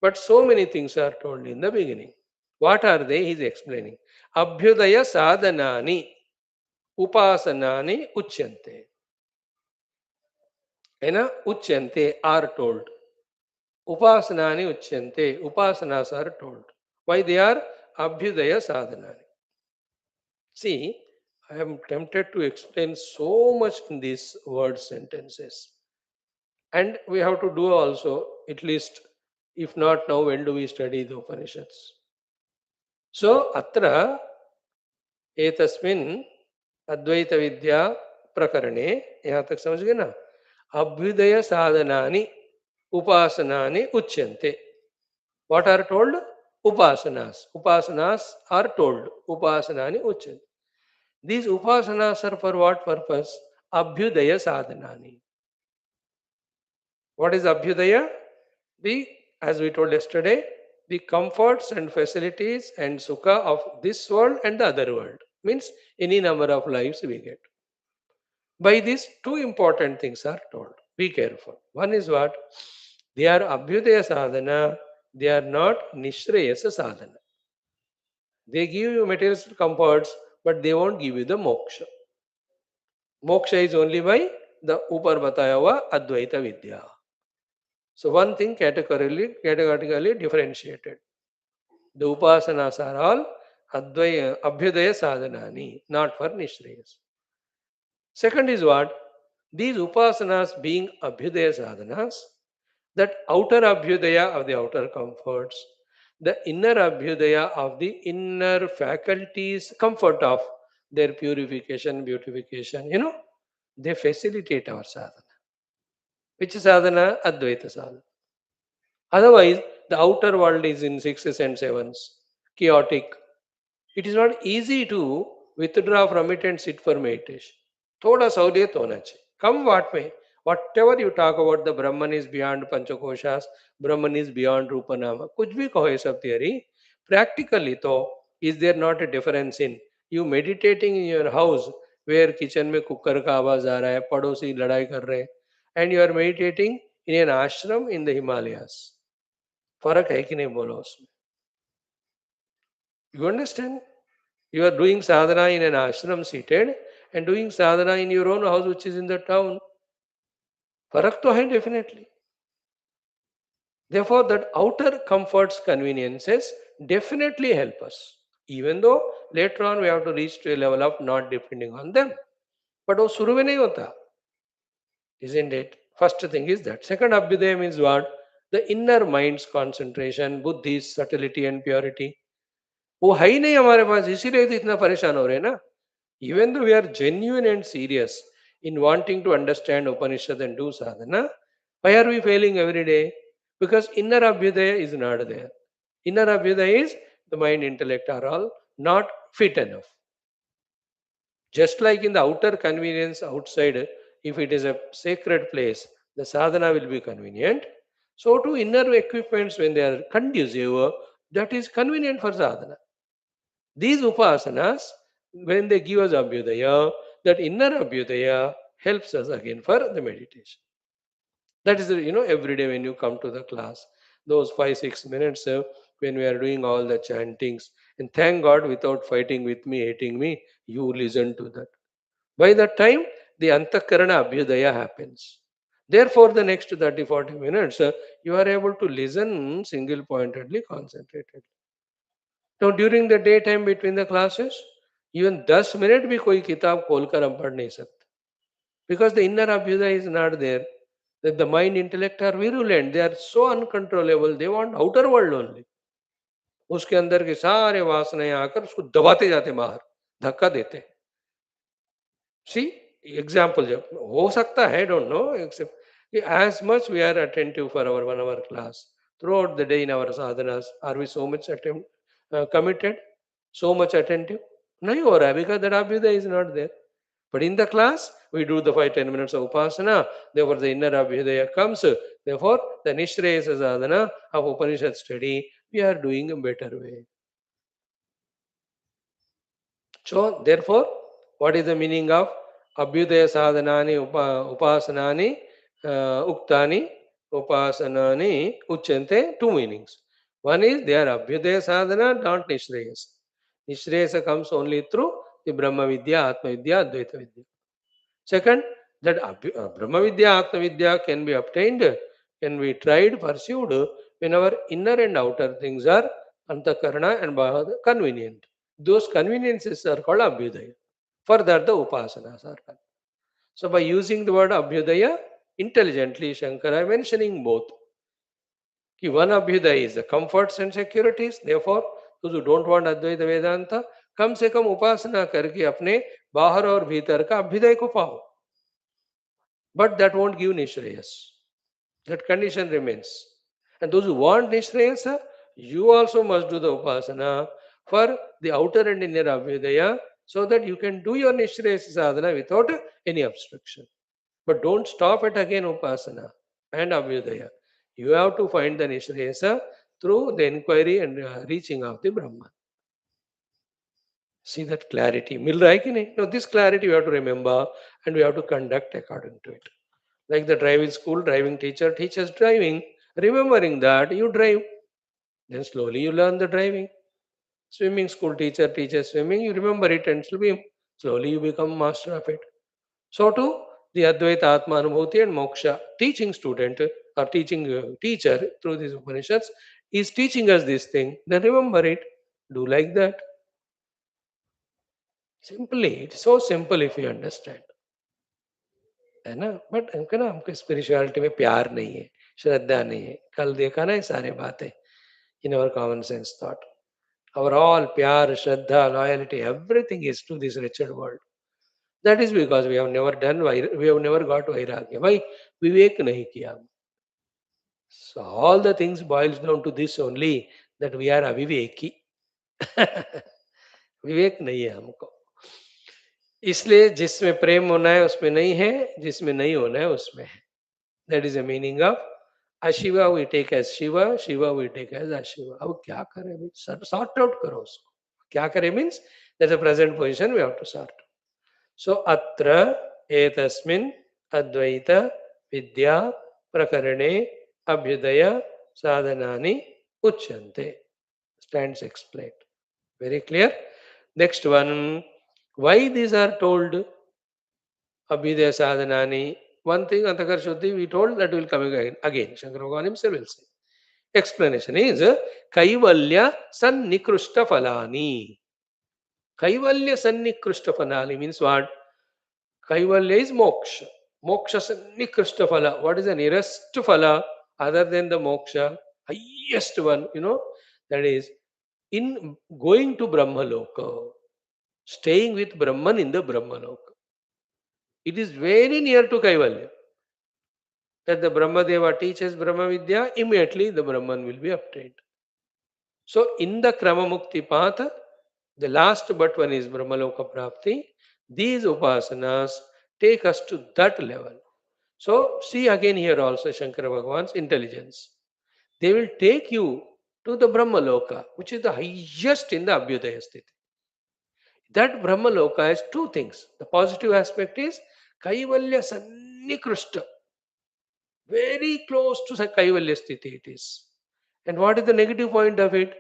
But so many things are told in the beginning. What are they? He is explaining. Abhyudaya sadhanani upasanani uchyante. Uchyante are told. Upasanani uchyante. Upasanas are told. Why they are? Abhyudaya sadhanani. See, I am tempted to explain so much in these word sentences. And we have to do also, at least, if not now, when do we study the Upanishads? So, atra एतस्मिन् अद्वैत विद्या प्रकरणे, यहाँ तक समझ गए ना? अभ्युदय साधनानि उपासनानि उच्यन्ते. What are told? Upasanas. Upasanas are told. Upasanani uchyante. These upasanas are for what purpose? Abhyudaya sadhanani. What is Abhyudaya? As we told yesterday, the comforts and facilities and sukha of this world and the other world. Means any number of lives we get. By this, two important things are told. Be careful. One is what? They are Abhyudaya sadhana. They are not Nishreyasa sadhana. They give you material comforts, but they won't give you the moksha. Moksha is only by the upar bataya hua Advaita Vidya. So one thing categorically differentiated. The upasanas are all abhyudaya sadhanani, not for nishreyas. Second is what? These upasanas being abhyudaya sadhanas, that outer abhyudaya of the outer comforts, the inner abhyudaya of the inner faculties, comfort of their purification, beautification, they facilitate our sadhana. Which sadhana? Advaita sadhana. Otherwise, the outer world is in sixes and sevens, chaotic. It is not easy to withdraw from it and sit for meditation. थोड़ा सहूलियत होना चाहिए. Come what may, whatever you talk about, the Brahman is beyond Panchakoshas, Brahman is beyond Rupanama. कुछ भी कहो ये सब theory. Practically तो, is there not a difference in you meditating in your house where kitchen में cooker का आवाज आ रहा है, पड़ोसी लड़ाई कर रहे हैं, and you are meditating in an ashram in the Himalayas. फर्क है कि नहीं बोलो उसमें? You understand? You are doing sadhana in an ashram seated and doing sadhana in your own house which is in the town. फर्क तो है definitely. Therefore, that outer comforts, conveniences definitely help us. Even though later on we have to reach to a level of not depending on them. But वो शुरू में नहीं होता. Isn't it? First thing is that. Second abhyudaya means what? The inner mind's concentration, buddhi's subtlety and purity. वो है ही नहीं हमारे पास, इसीलिए तो इतना परेशान हो रहे हैं ना. Even though we are genuine and serious in wanting to understand Upanishad and do sadhana, why are we failing every day? Because inner abhyudaya is not there. Inner abhyudaya is the mind, intellect are all not fit enough. Just like in the outer convenience outside, if it is a sacred place, the sadhana will be convenient. So to inner equipments, when they are conducive, that is convenient for sadhana. These upasanas, when they give us abhyudaya, that inner abhyudaya helps us again for the meditation. That is, every day when you come to the class, those 5-6 minutes when we are doing all the chantings, and thank God without fighting with me, hating me, you listen to that. By that time, the antakarana abhyudaya happens. Therefore, the next 30-40 minutes, you are able to listen single pointedly, concentrated. Now, during the daytime between the classes, even 10 minutes भी कोई किताब खोलकर हम पढ़ नहीं सकते. Because the inner abhyudaya is not there. That the mind, intellect are virulent. They are so uncontrollable. They want outer world only. उसके अंदर के सारे वासनाएं आकर उसको दबाते जाते बाहर, धक्का देते. See, example जब हो सकता है, don't know, except as much we are attentive for our 1 hour class throughout the day in our sadhanas, are we so much committed, so much attentive? नहीं हो रहा है, because that abhyudaya is not there. But in the class, we do the 5-10 minutes of upasana. Therefore, the inner abhyudaya comes. Therefore, the nishreyasa sadhana of Upanishad study, we are doing a better way. So, therefore, what is the meaning of abhyudaya sadhanani upasanani uktani upasanani uchyante? Two meanings. One is they are abhyudaya sadhana, not nishreyasa. Nishreyasa comes only through the Brahma Vidya, Atma Vidya, Advaita Vidya. Second, that Brahma Vidya, Atma Vidya can be obtained, can be tried, pursued when our inner and outer things are antakarana and bahada convenient. Those conveniences are called abhyudaya. For that, the upasanas are done. So, by using the word abhyudaya, intelligently, Shankara mentioning both. Ki one abhyudaya is the comforts and securities. Therefore, those who don't want Advaita Vedanta, कम से कम उपासना करके अपने बाहर और भीतर का अभ्युदय को पाओ. But that won't give nishreyas. That condition remains. And those who want nishreyasa, you also must do the upasana for the outer and inner abhyudaya, so that you can do your nishreyasa sadhana without any obstruction. But don't stop at again upasana and abhyudaya. You have to find the nishreyasa through the inquiry and reaching of the Brahman. See that clarity. Mil raha hai ki nahi? Now this clarity we have to remember and we have to conduct according to it. Like the driving school, driving teacher teaches driving. Remembering that, you drive. Then slowly you learn the driving. Swimming school teacher teaches swimming. You remember it and swim. Slowly you become master of it. So too, the Advaita Atma Anubhuti and Moksha. Teaching student or teaching teacher through these Upanishads is teaching us this thing. Then remember it. Do like that. Simply, it's so simple if you understand. है ना? But हमको ना हमको spirituality में प्यार नहीं है, श्रद्धा नहीं है. कल देखा ना ये सारे बातें in our common sense thought. Our all pyar, shraddha, loyalty, everything is to this wretched world. That is because we have never we have never got vairagya. Why? Vivek nahi kiya. So all the things boils down to this only, that we are aviveki. विवेक नहीं है हमको. इसलिए जिसमें प्रेम होना है उसमें नहीं है, जिसमें नहीं होना है उसमें है. That is the meaning of Ashiva we take as Shiva, Shiva we take as Ashiva. अब क्या करें? Sort out करो उसको. क्या करें means that's the present position we have to sort. So atra etasmin advaita vidya prakarane abhyudaya sadhanani uchyante. Stands explained. Very clear. Next one. Why these are told? Abhyudaya sadhanani. One thing, Antakar Shuddhi, we told that will come again. Shankara Bhagavan himself will say. Explanation is Kaivalya Sannikrushta Falani. Kaivalya Sannikrushta Falani means what? Kaivalya is moksha. Moksha Sannikrushta Phala. What is the nearest phala other than the moksha? Highest one, that is in going to Brahmaloka, staying with Brahman in the Brahmaloka. It is very near to Kaivalya. That the Brahmadeva teaches Brahma Vidya, immediately the Brahman will be obtained. So in the Krama Mukti path, the last but one is Brahmaloka Prapti. These upasanas take us to that level. So see again here also Shankara Bhagavan's intelligence. They will take you to the Brahmaloka, which is the highest in the Abhyudaya Sthiti. That Brahmaloka has two things. The positive aspect is Kaivalya Sannikrushta. Very close to Kaivalya Sthiti it is. And what is the negative point of it?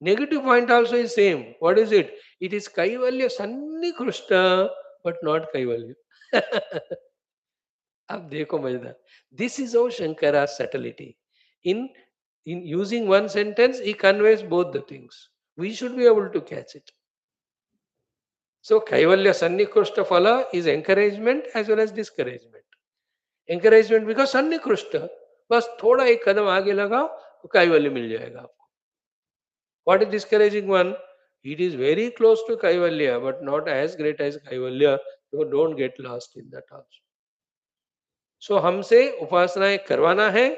Negative point also is same. What is it? It is Kaivalya Sannikrushta, but not Kaivalya. Ab dekho Majda. This is how Shankara's subtlety. In using one sentence, he conveys both the things. We should be able to catch it. So Kaivalya Sannikrushta Phala is encouragement as well as discouragement. Encouragement because Sannikrushta, बस थोड़ा एक कदम आगे लगाओ तो कैवल्य मिल जाएगा आपको. What is discouraging one? It is very close to Kaivalya, but not as great as Kaivalya. So don't get lost in that also. So हमसे उपासनाएं करवाना है,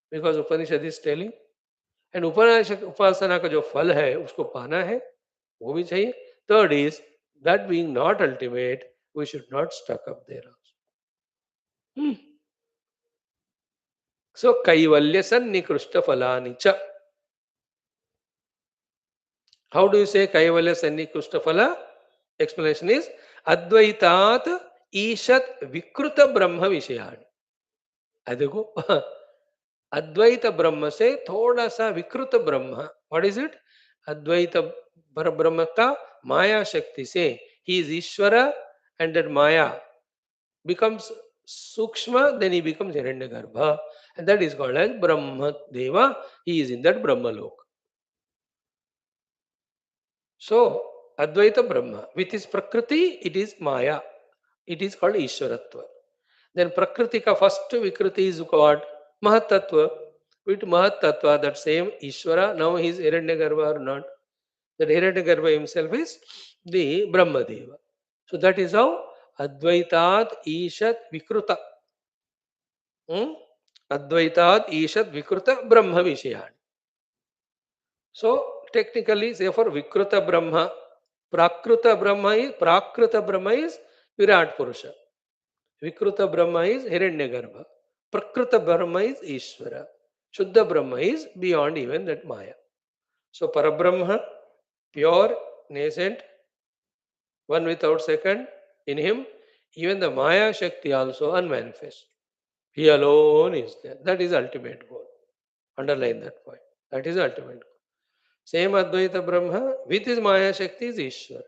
because Upanishad is telling, and उपासना का जो फल है उसको पाना है, वो भी चाहिए. Third is that being not ultimate, we should not stuck up there also. So Kaivalya Sannikrushta Phalani cha. How do you say Kaivalya Sannikrushta Phala? Explanation is Advaitat Ishat Vikruta Brahma Vishayani. देखो अद्वैत ब्रह्म से थोड़ा सा विकृत ब्रह्म. What is it? अद्वैत ब्रह्म का माया शक्ति से he is Ishwar, and that Maya becomes sukshma, then he becomes Hiranyagarbha, and that is called as Brahma Deva. He is in that Brahma Lok. So Advaita Brahma, with his Prakriti, it is Maya. It is called Ishwaratva. Then Prakriti ka first Vikriti is what? Mahatattva. With Mahatattva, that same Ishwara, now he is Hiranyagarbha or not? That Hiranyagarbha himself is the Brahma Deva. So that is how Advaitat Ishat Vikruta. Advaitat Ishat Vikruta Brahma Vishayani. So technically, therefore, Vikruta Brahma, Prakruta Brahma is Virat Purusha. Vikruta Brahma is Hiranyagarbha. Prakruta Brahma is Ishvara. Shuddha Brahma is beyond even that Maya. So Parabrahma, pure, nascent, one without second, in him, even the Maya Shakti also unmanifest. He alone is there. That is ultimate goal. Underline that point. That is ultimate goal. Same Advaita Brahma with his Maya Shakti is Ishvara.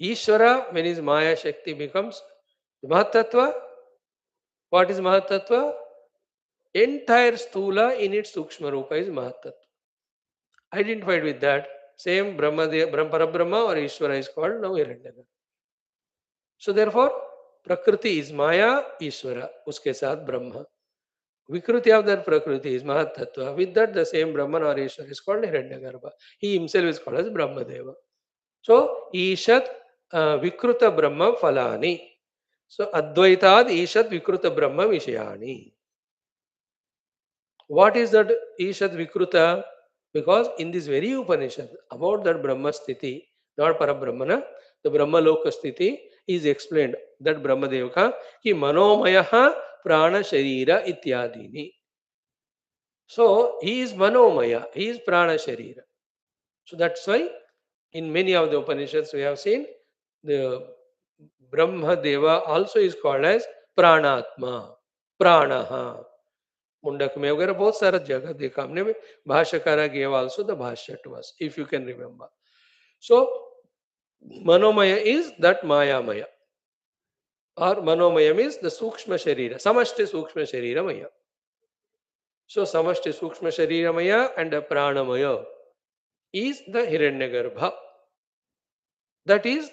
Ishvara, when his Maya Shakti becomes Mahatattva, what is Mahatattva? Entire Sthula in its Sukshma Rupa is Mahatattva. Identified with that, same Parabrahma or Ishvara is called now Hiranyagarbha. So therefore, Prakriti is Maya, Ishvara, uske saath Brahma. Vikruti of that Prakriti is Mahatattva. With that, the same Brahman or Ishvara is called Hiranyagarbha. He himself is called as Brahmadeva. So, Ishat Vikruta Brahma Falani. So, Advaitad Ishat Vikruta Brahma Vishayani. What is that Ishat Vikruta? Because in this very Upanishad, about that Brahma Sthiti, not Parabrahmana, the Brahma Loka Sthiti is explained. That Brahma Devaka, ki Manomayaha Prana Sharira Ityadini. So, he is Manomaya, he is Prana Sharira. So, that's why in many of the Upanishads we have seen the Brahma Deva also is called as Pranatma, Pranaha. Mundaka में वगैरह बहुत सारा जगह देखा हमने में भाष्यकार gave also the bhashya to us, if you can remember. So manomaya is that mayamaya, or manomaya means the sukshma sharira, samashti sukshma sharira maya. So samashti sukshma sharira maya and the pranamaya is the hiranyagarbha. That is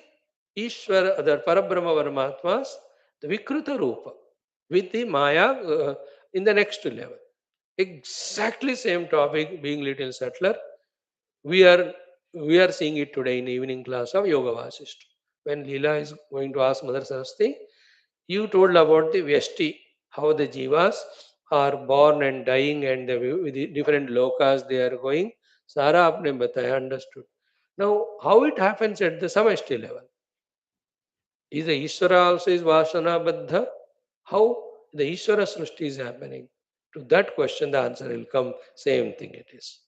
Ishvara, the Parabrahma Paramatma's the Vikruta Rupa with the Maya in the next level. Exactly same topic, being little subtler. We are seeing it today in evening class of Yoga Vasishta. When Leela is going to ask Mother Saraswati, you told about the Vyashti, how the Jivas are born and dying and with the different lokas they are going. Sara aapne bataya, understood. Now, how it happens at the Samashti level? Is the Ishvara also is Vasana Baddha? How the Ishvara Srushti is happening? To that question, the answer will come, same thing it is.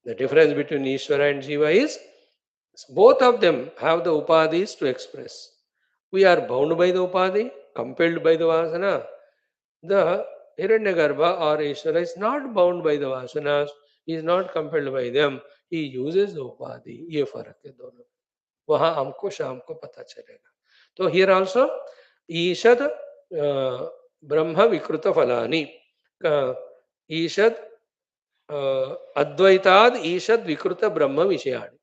The difference between Ishvara and Jiva is, both of them have the upadhis to express. We are bound by the upadhi, compelled by the vasana. The Hiranyagarbha or Ishvara is not bound by the vasanas, he is not compelled by them, he uses the upadhi. ये फर्क है दोनों, वहां हमको शाम को पता चलेगा. तो here also ईशद ब्रह्म विकृत फलानि, ईशद अद्वैताद ईशद विकृत ब्रह्म विषयाणि.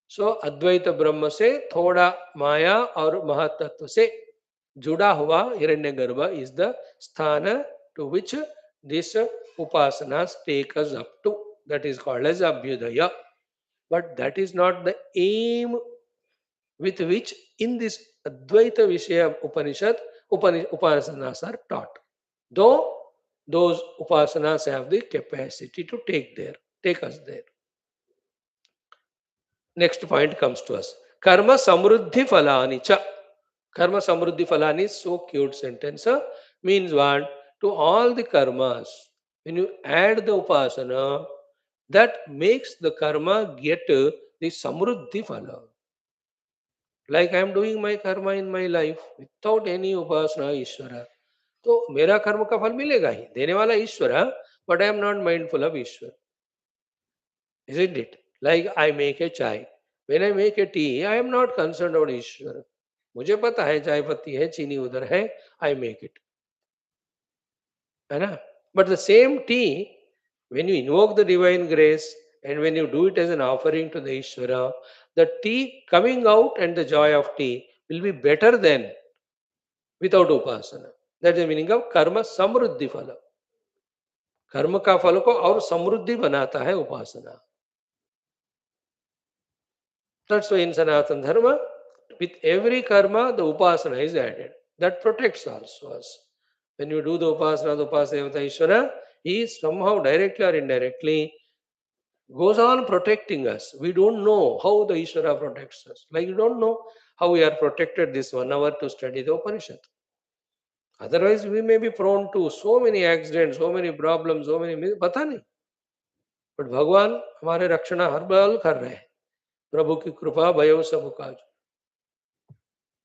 सो अद्वैत ब्रह्म से थोड़ा माया और महातत्व से जुड़ा हुआ Hiranyagarbha is the sthana to which this upasana take us up to. That is called as abhyudaya. But that is not the aim with which in this Advaita Vishaya Upanishad, Upasanas are taught. Though those Upasanas have the capacity to take us there. Next point comes to us. Karma Samruddhi Falani Cha. Karma Samruddhi Falani is so cute sentence. Means what? To all the karmas, when you add the Upasana, that makes the karma get the Samruddhi Phala. Like I am doing my karma in my life without any upasana Ishvara, तो मेरा कर्म का फल मिलेगा ही, देने वाला ईश्वर है, but I am not mindful of Ishwar, isn't it? Like I make a chai, when I make a tea, I am not concerned about ईश्वर. मुझे पता है चाय पत्ती है, चीनी उधर है, I make it, है ना? But the same tea, when you invoke the divine grace and when you do it as an offering to the Ishvara, the tea coming out and the joy of tea will be better than without upasana. That is the meaning of karma samruddhi phala. कर्म का फल को और समृद्धि बनाता है उपासना. That's why in Sanatana Dharma, with every karma, the upasana is added. That protects also us. When you do the upasana Ishvara, he is somehow directly or indirectly goes on protecting us. We don't know how the Ishvara protects us. Like you don't know how we are protected this 1 hour to study the Upanishad. Otherwise, we may be prone to so many accidents, so many problems, so many... पता नहीं. But भगवान हमारे रक्षणा हर बल कर रहे हैं. प्रभु की कृपा भयो सब काज.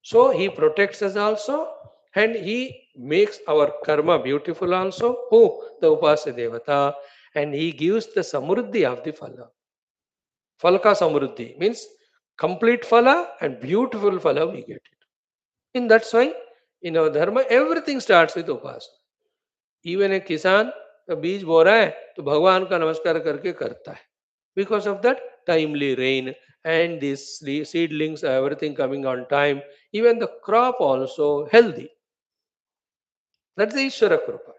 So he protects us also and he makes our karma beautiful also. Who? The Upasya Devata. And he gives the samruddhi of the phala. Phala ka samruddhi means complete phala and beautiful phala we get it. And that's why in our dharma everything starts with upasana. Even a kisan का बीज बो रहा है तो भगवान का नमस्कार करके करता है. Because of that timely rain and these seedlings, everything coming on time, even the crop also healthy. That's the Ishvara Krupa.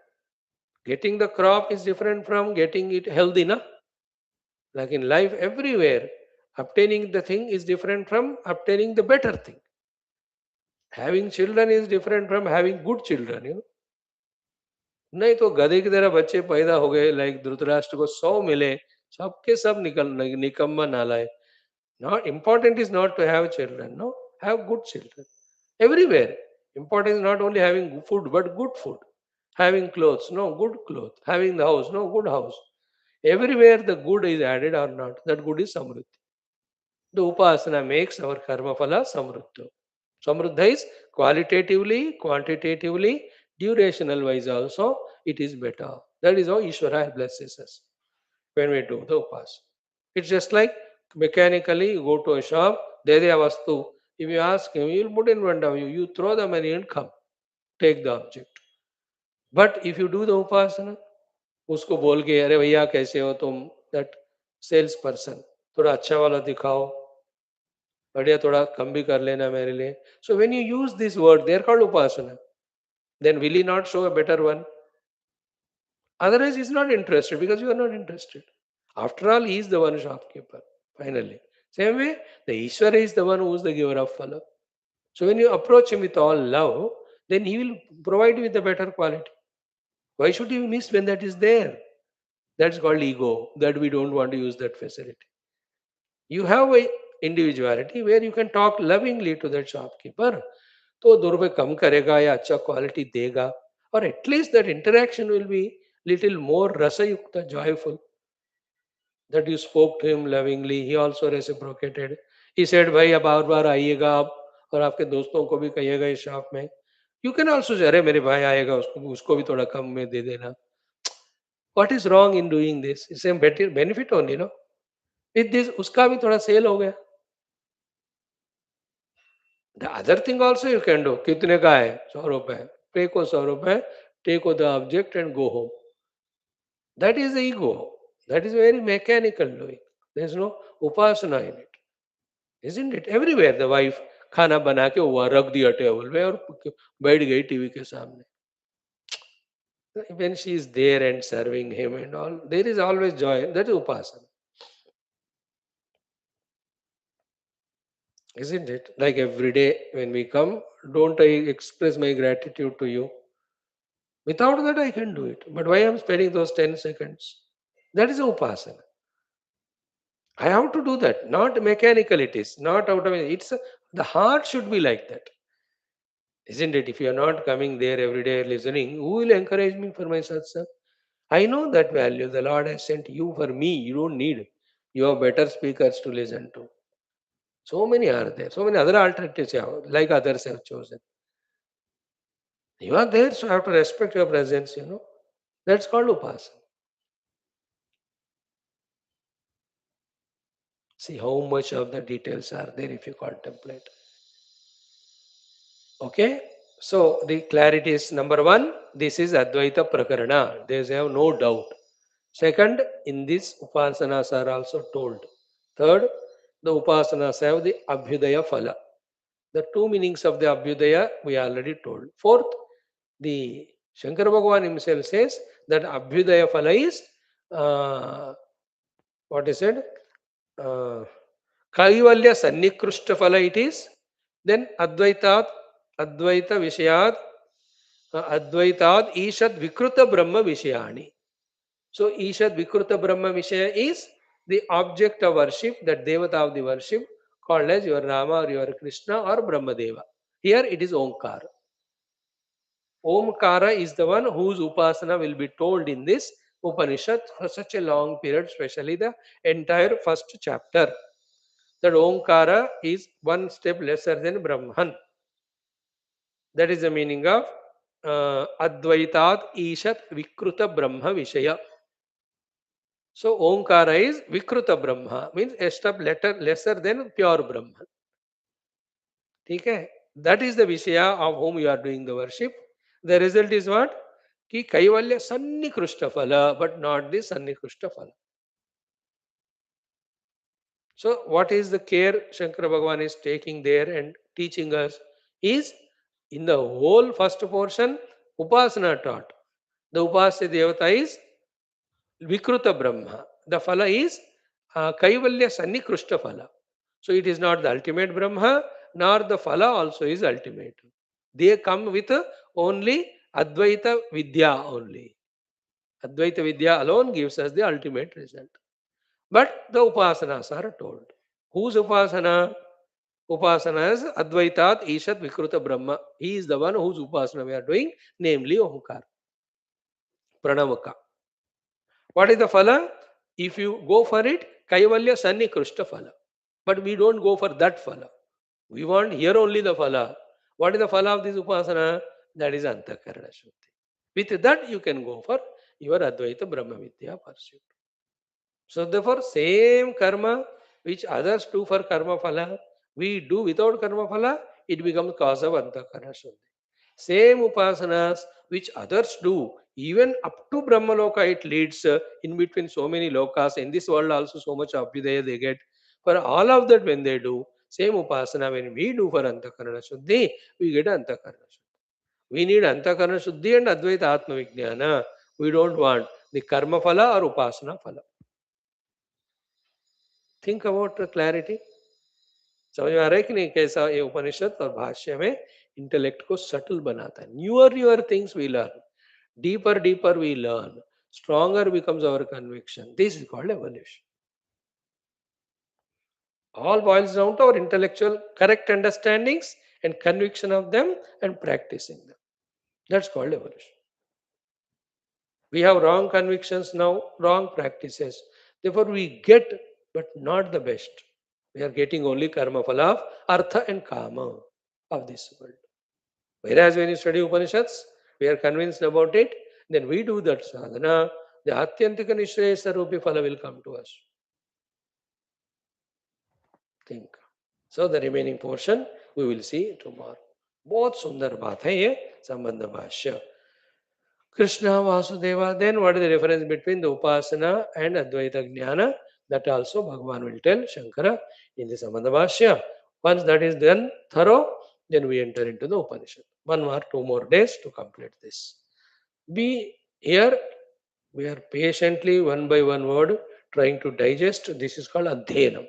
Getting the crop is different from getting it healthy, na? Like in life, everywhere, obtaining the thing is different from obtaining the better thing. Having children is different from having good children, you know. नहीं तो गधे की तरह बच्चे पैदा हो गए, like Dhritarashtra को 100 मिले, सबके सब निकल निकम्मा नालायक. Not important is not to have children, no. Have good children. Everywhere. Important is not only having food, but good food. Having clothes, no, good clothes. Having the house, no, good house. Everywhere the good is added or not, that good is samruddhi. The upasana makes our karma phala samruddha. Samruddha is qualitatively, quantitatively, durational wise also, it is better. That is how Ishvara blesses us when we do the upasana. It's just like mechanically you go to a shop, there is a vastu. If you ask him, he will put in front of you. You throw the money and come, take the object. But if you do the upasana, उसको बोल के अरे भैया कैसे हो तुम, that sales person थोड़ा अच्छा वाला दिखाओ, बढ़िया थोड़ा कम भी कर लेना मेरे लिए. So when you use this word, they are called upasana. Then will he not show a better one? Otherwise, he's not interested because you are not interested. After all, he is the one shopkeeper, finally. Same way, the Ishvara is the one who is the giver of phala. So when you approach him with all love, then he will provide you with a better quality. Why should you miss when that is there? That's called ego, that we don't want to use that facility. You have a individuality where you can talk lovingly to that shopkeeper. तो 2 रुपए कम करेगा या अच्छा quality देगा, और at least that interaction will be little more रसयुक्त, joyful. That you spoke to him lovingly, he also reciprocated. He said भाई अब बार बार आइएगा आप, और आपके दोस्तों को भी कहिएगा इस शॉप में. You can also say अरे मेरे भाई आएगा, उसको उसको भी थोड़ा कम में दे देना. What is wrong in doing this? It's a better benefit only, no? With this उसका भी थोड़ा सेल हो गया. The other thing also you can do. कितने का है? 100 रुपए. पे को 100 रुपए. Take the object and go home. That is the ego. That is very mechanical doing. There is no upasana in it. Isn't it? Everywhere the wife खाना बना के वो रख दिया टेबल में और बैठ गई टीवी के सामने. When she is there and serving him and all, there is always joy. That is upasana. Isn't it? Like every day when we come, don't I express my gratitude to you? Without that, I can do it. But why I'm spending those 10 seconds? That is upasana. I have to do that. Not mechanical it is. Not out of it. The heart should be like that. Isn't it? If you are not coming there every day listening, who will encourage me for my satsang? I know that value. The Lord has sent you for me. You don't need. You have better speakers to listen to. So many are there. So many other alternatives you have, like others have chosen. You are there, so I have to respect your presence, you know. That's called upasana. See how much of the details are there if you contemplate. Okay, so the clarity is number one, this is Advaita Prakarana. There is no doubt. Second, in this upasanas are also told. Third, the upasanas have the Abhyudaya Phala. The two meanings of the Abhyudaya we already told. Fourth, the Shankara Bhagavan himself says that Abhyudaya Phala is what is it? Kaivalya Sannikrushta Phala it is. Then Advaitat, Advaita Vishayat, Advaitad Ishad Vikruta Brahma Vishayani. So Ishad Vikruta Brahma Vishaya is the object of worship, that Devata of the worship, called as your Rama or your Krishna or Brahma Deva. Here it is Omkara. Omkara is the one whose upasana will be told in this Upanishad for such a long period, especially the entire first chapter. That Omkara is one step lesser than Brahman. That is the meaning of Advaitat Ishat Vikruta Brahma Vishaya. So Omkara is Vikruta Brahma, means a step lesser than pure Brahman. Okay? That is the Vishaya of whom you are doing the worship. The result is what? Ki Kaivalya Sannikrushta Phala, but not the Sannikrushta Phala. So, what is the care Shankara Bhagavan is taking there and teaching us is in the whole first portion, Upasana taught. The Upasya Devata is Vikruta Brahma. The Phala is Kaivalya Sannikrushta Phala. So, it is not the ultimate Brahma, nor the Phala also is ultimate. They come with only Advaita Vidya only. Advaita Vidya alone gives us the ultimate result. But the Upasanas are told. Whose Upasana? Upasana is Advaitat Ishat Vikruta Brahma. He is the one whose Upasana we are doing, namely Omkar, Pranamaka. What is the Phala? If you go for it, Kaivalya Sannikrushta Phala. But we don't go for that Phala. We want here only the Phala. What is the Phala of this Upasana? That is Antakarana Shuddhi. With that you can go for your Advaita Brahma Vidya pursuit. So therefore, same karma which others do for karma phala, we do without karma phala, it becomes cause of antakarana shuddhi. Same upasanas which others do, even up to Brahmaloka it leads in between so many lokas. In this world also so much abhyudaya they get. For all of that when they do, same upasana when we do for antakarana shuddhi, we get antakarana shuddhi. We need antakarana shuddhi and advaita atma vijnana. We don't want the karma phala or upasana phala. Think about clarity. समझ में आ रहा है कि नहीं कैसा ये उपनिषद और भाष्य में इंटेलेक्ट को सटल बनाता है. Newer things we learn, deeper we learn, stronger becomes our conviction. This is called evolution. All boils down to our intellectual correct understandings and conviction of them and practicing them. That's called evolution. We have wrong convictions now, wrong practices. Therefore, we get, but not the best. We are getting only karma phala of artha and kama of this world. Whereas when you study Upanishads, we are convinced about it, then we do that sadhana, the atyantika nishreyasa rupi phala will come to us. Think. So the remaining portion we will see tomorrow. बहुत सुंदर बात है ये संबंध भाष्य. Krishna Vasudeva. Then what is the difference between the Upasana and Advaita Jnana? That also Bhagavan will tell Shankara in the Sambandha Bhashya. Once that is done thorough, then we enter into the Upanishad. 1 or 2 more days to complete this. Be here, we are patiently one by one word trying to digest. This is called Adhyanam.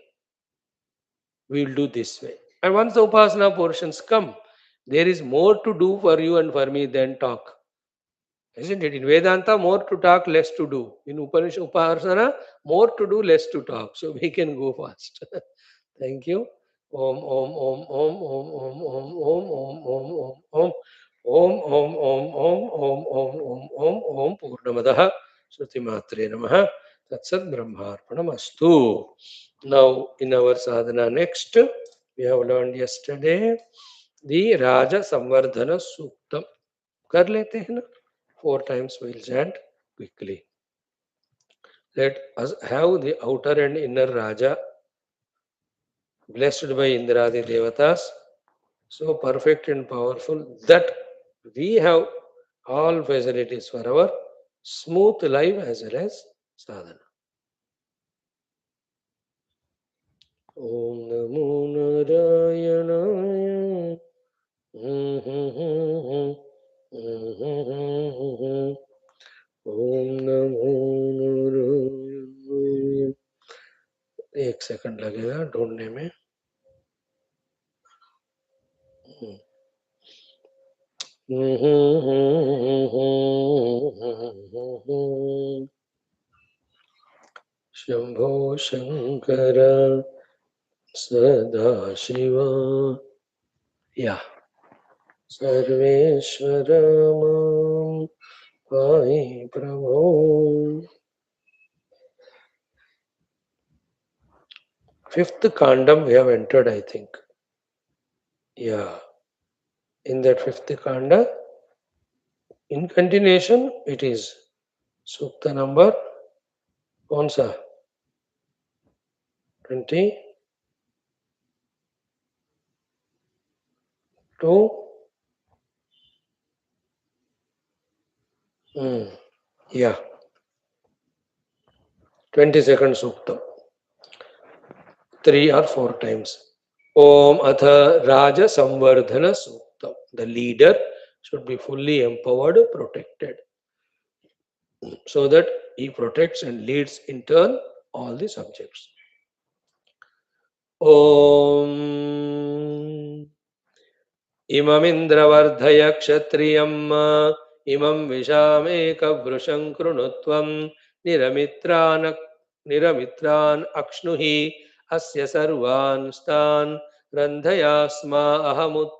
We will do this way. And once the Upasana portions come, there is more to do for you and for me than talk. Isn't it? In Vedanta, more to talk, less to do. In Upasana, more to do, less to talk. So we can go fast. Thank you. Om Om Om Om Om Om Om Om Om Om Om Om Om Om Om Om Om Om Om Purnamadaha Shruti Matre Namaha Tatsat Brahmarpanamastu. Now in our sadhana next, we have learned yesterday the Raja Samvardhana Suktam. कर लेते हैं ना. 4 times we'll chant quickly. Let us have the outer and inner Raja blessed by Indradi Devatas, so perfect and powerful that we have all facilities for our smooth life as well as sadhana. Om Namo Narayanaya. Om Namo Narayanaya. 1 second लगेगा ढूंढने में. शंभो शंकर सदाशिवा. या सर्वेश्वर मां पाहि प्रभो. Fifth kandam we have entered, I think. Yeah. In that fifth kanda, in continuation, it is Sukta number कौन सा 20 to yeah, 22nd Suktam, 3 or 4 times. Om Atha Raja Samvardhana Suktam. The leader should be fully empowered, protected, so that he protects and leads in turn all the subjects. Om Imamindravardhaya Kshatriyam Imam Vishameka Krunutvam Niramitran Akshnuhi Asya Sarvan Stan Randhayasma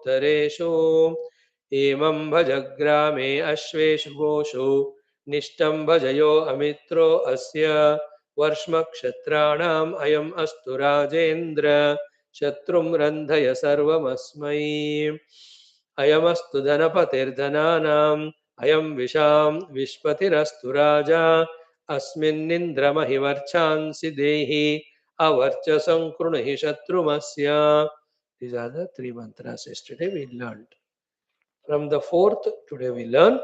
Ahamuttareshu Imam Bhajagrame Ashveshu Goshu Nishtam Bhajayo Amitro Asya Varshma Kshatranam Ayam Astu Rajendra Shatrum Randhaya Sarvamasmai Ayamastu Dhanapatirdhananam Ayam Visham Vishpatirastu Raja Asminnindramahivardhansi Dehi Avarchasam Krunahi Shatrumasya. These are the 3 mantras yesterday we learned. From the 4th, today we learn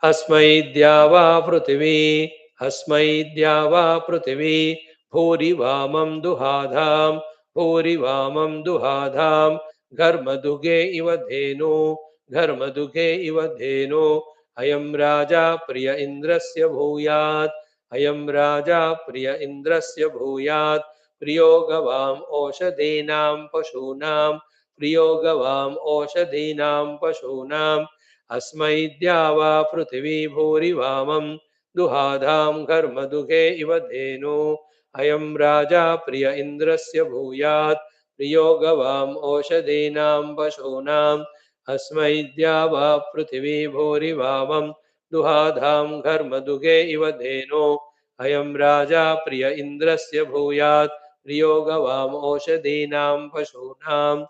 Asmai Dhyava Pruthivi Asmai Dhyava Pruthivi Bhuri Vamam Duhadham Bhuri Vamam Duhadham Gharmaduge Ivadhenu Gharmaduge Ivadhenu Ayam Raja Priya Indrasya Bhuyat Ayam Raja Priya Indrasya Bhuyat Priyogavam Oshadinam Pashunam Priyogavam Oshadinam Pashunam Asmai Dhyava Pruthivi Bhuri Vamam Duhadham Gharmaduge Ivadhenu Ayam Raja Priya Indrasya Bhuyat Priyogavam Oshadinam Pashunam Asmai Dhyava Pruthivi Bhuri Vamam Duhadham Gharmaduge Ivadhenu Ayam Raja Priya Indrasya Bhuyat Priyogavam Oshadinam Pashunam.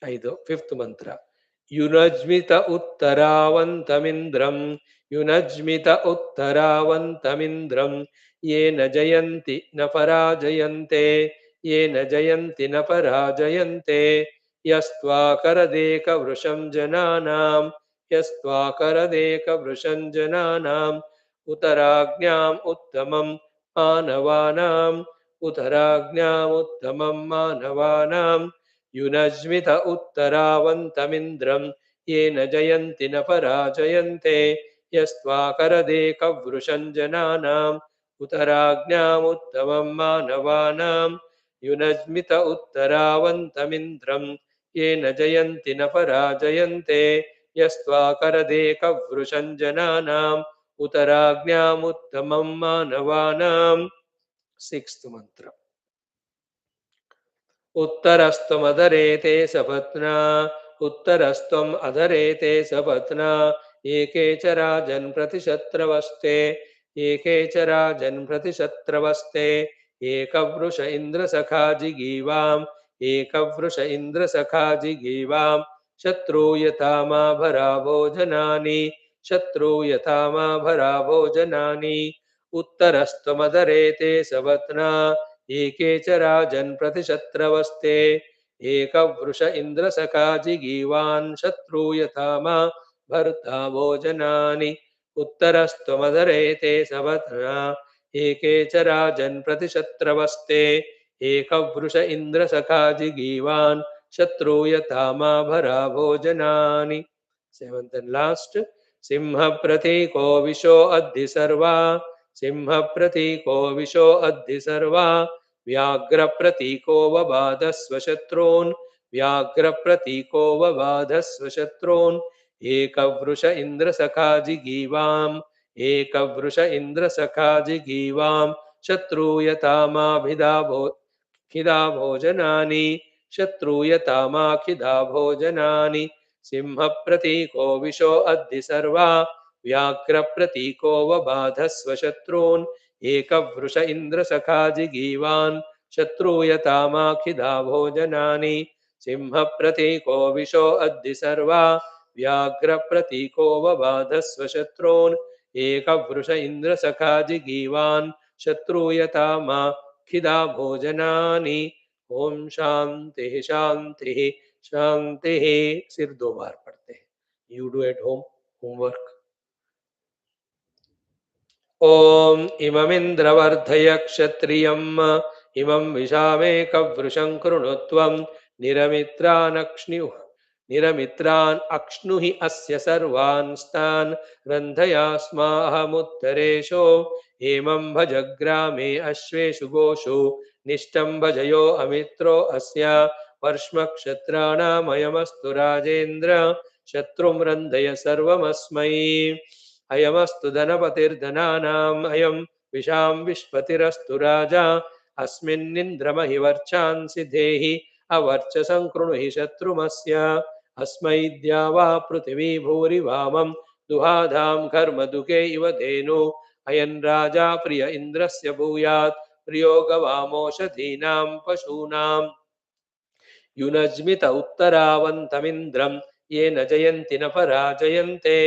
5th mantra. Yunajmita uttaravanthamindram Yunajmita uttaravanthamindram Yena jayanti na parajayante Yena jayanti na parajayante Yastva karadeka vrusham jananam Yastva karadeka vrusham jananam Uttaragnyam uttamam manavanam Uttaragnyam uttamam manavanam Yunajmita uttaravantamindram Yena jayanti na parajayante Yastva karadeka vrushanjananam Uttaragnyam uttamam manavanam Yunajmita uttaravantamindram Yena jayanti na parajayante Yastva karadeka vrushanjananam Uttaragnyam uttamam manavanam. 6th mantra. उत्तरस्त्वम् अधरेते सपत्ना उत्तरस्त्वम् अधरेते सपत्ना एके च राजन् प्रतिशत्रवस्ते एके च राजन् प्रतिशत्रवस्ते एकवृष इन्द्रसखा जिगीवाम् एकवृष इन्द्रसखा जिगीवाम् शत्रूयथा मा भरा भोजनानि शत्रूयथा मा भरा भोजनानि उत्तरस्त्वमधरेते सपत्ना एके च राजन् प्रतिशत्रवस्ते एकवृष इन्द्रसखा जिगीवान् शत्रूयथा मा भर्ता भोजनानि उत्तरस्त्वमधरेते सपत्ना एके च राजन् प्रतिशत्रवस्ते एकवृष इन्द्रसखा जिगीवान् शत्रूयथा मा भरा भोजनानि. 7th and last. सिंह प्रतीको विशो अद्धि सर्वा सिंह प्रतीको विशो अद्धि सर्वा व्याघ्र प्रतीको वबाधस्व शत्रून् व्याघ्र प्रतीको वबाधस्व शत्रून् एकवृष इन्द्रसखा जिगीवाम् एकवृष इन्द्रसखा जिगीवाम् शत्रूयतामाभिधा खिदा भोजनानि शत्रूयतामाखिदा भोजनानि सिंह प्रतीको विशो अद्धि सर्वा व्याघ्र प्रतीको वबाधस्व शत्रून् एकवृष इन्द्रसखा जिगीवान् शत्रूयतामाखिदा भोजनानि सिंह प्रतीको विशो अद्धि सर्वा व्याघ्र प्रतीको वबाधस्व शत्रून् एकवृष इन्द्रसखा जिगीवान् शत्रूयतामाखिदा भोजनानि. ओम शांति शांति शांति। सिर्फ 2 बार पढ़ते हैं। You do at home homework. ओम इममिन्द्रवर्धय क्षत्रियम् इमं विशामेकवृषं कृणुत्वं निरमित्रान् अक्ष्णुहि अस्य सर्वान् स्तान् रन्धयास्माहमुत्तरेषु हेमं भजग्रामे अश्वेषु गोषु निष्टं भजयो अमित्रो अस्य वर्ष्मक्षत्राणामयमस्तु राजेन्द्र शत्रुं रन्धय सर्वमस्मै अयमस्तु धनपतिर्धनानाम् अयं विशां विश्वतिरस्तु राजा अस्मिन्निन्द्रमहि वर्चांसि देहि अवर्चसं कृणुहि शत्रुमस्य अस्मै द्यावा पृथिवी भूरिवामं दुहाधां कर्मदुःखे इव धेनु अयन् राजा प्रिय इन्द्रस्य भूयात् प्रियो गवामोषधीनां पशूनां युनज्मित उत्तरावन्तमिन्द्रं येन जयन्ति न पराजयन्ते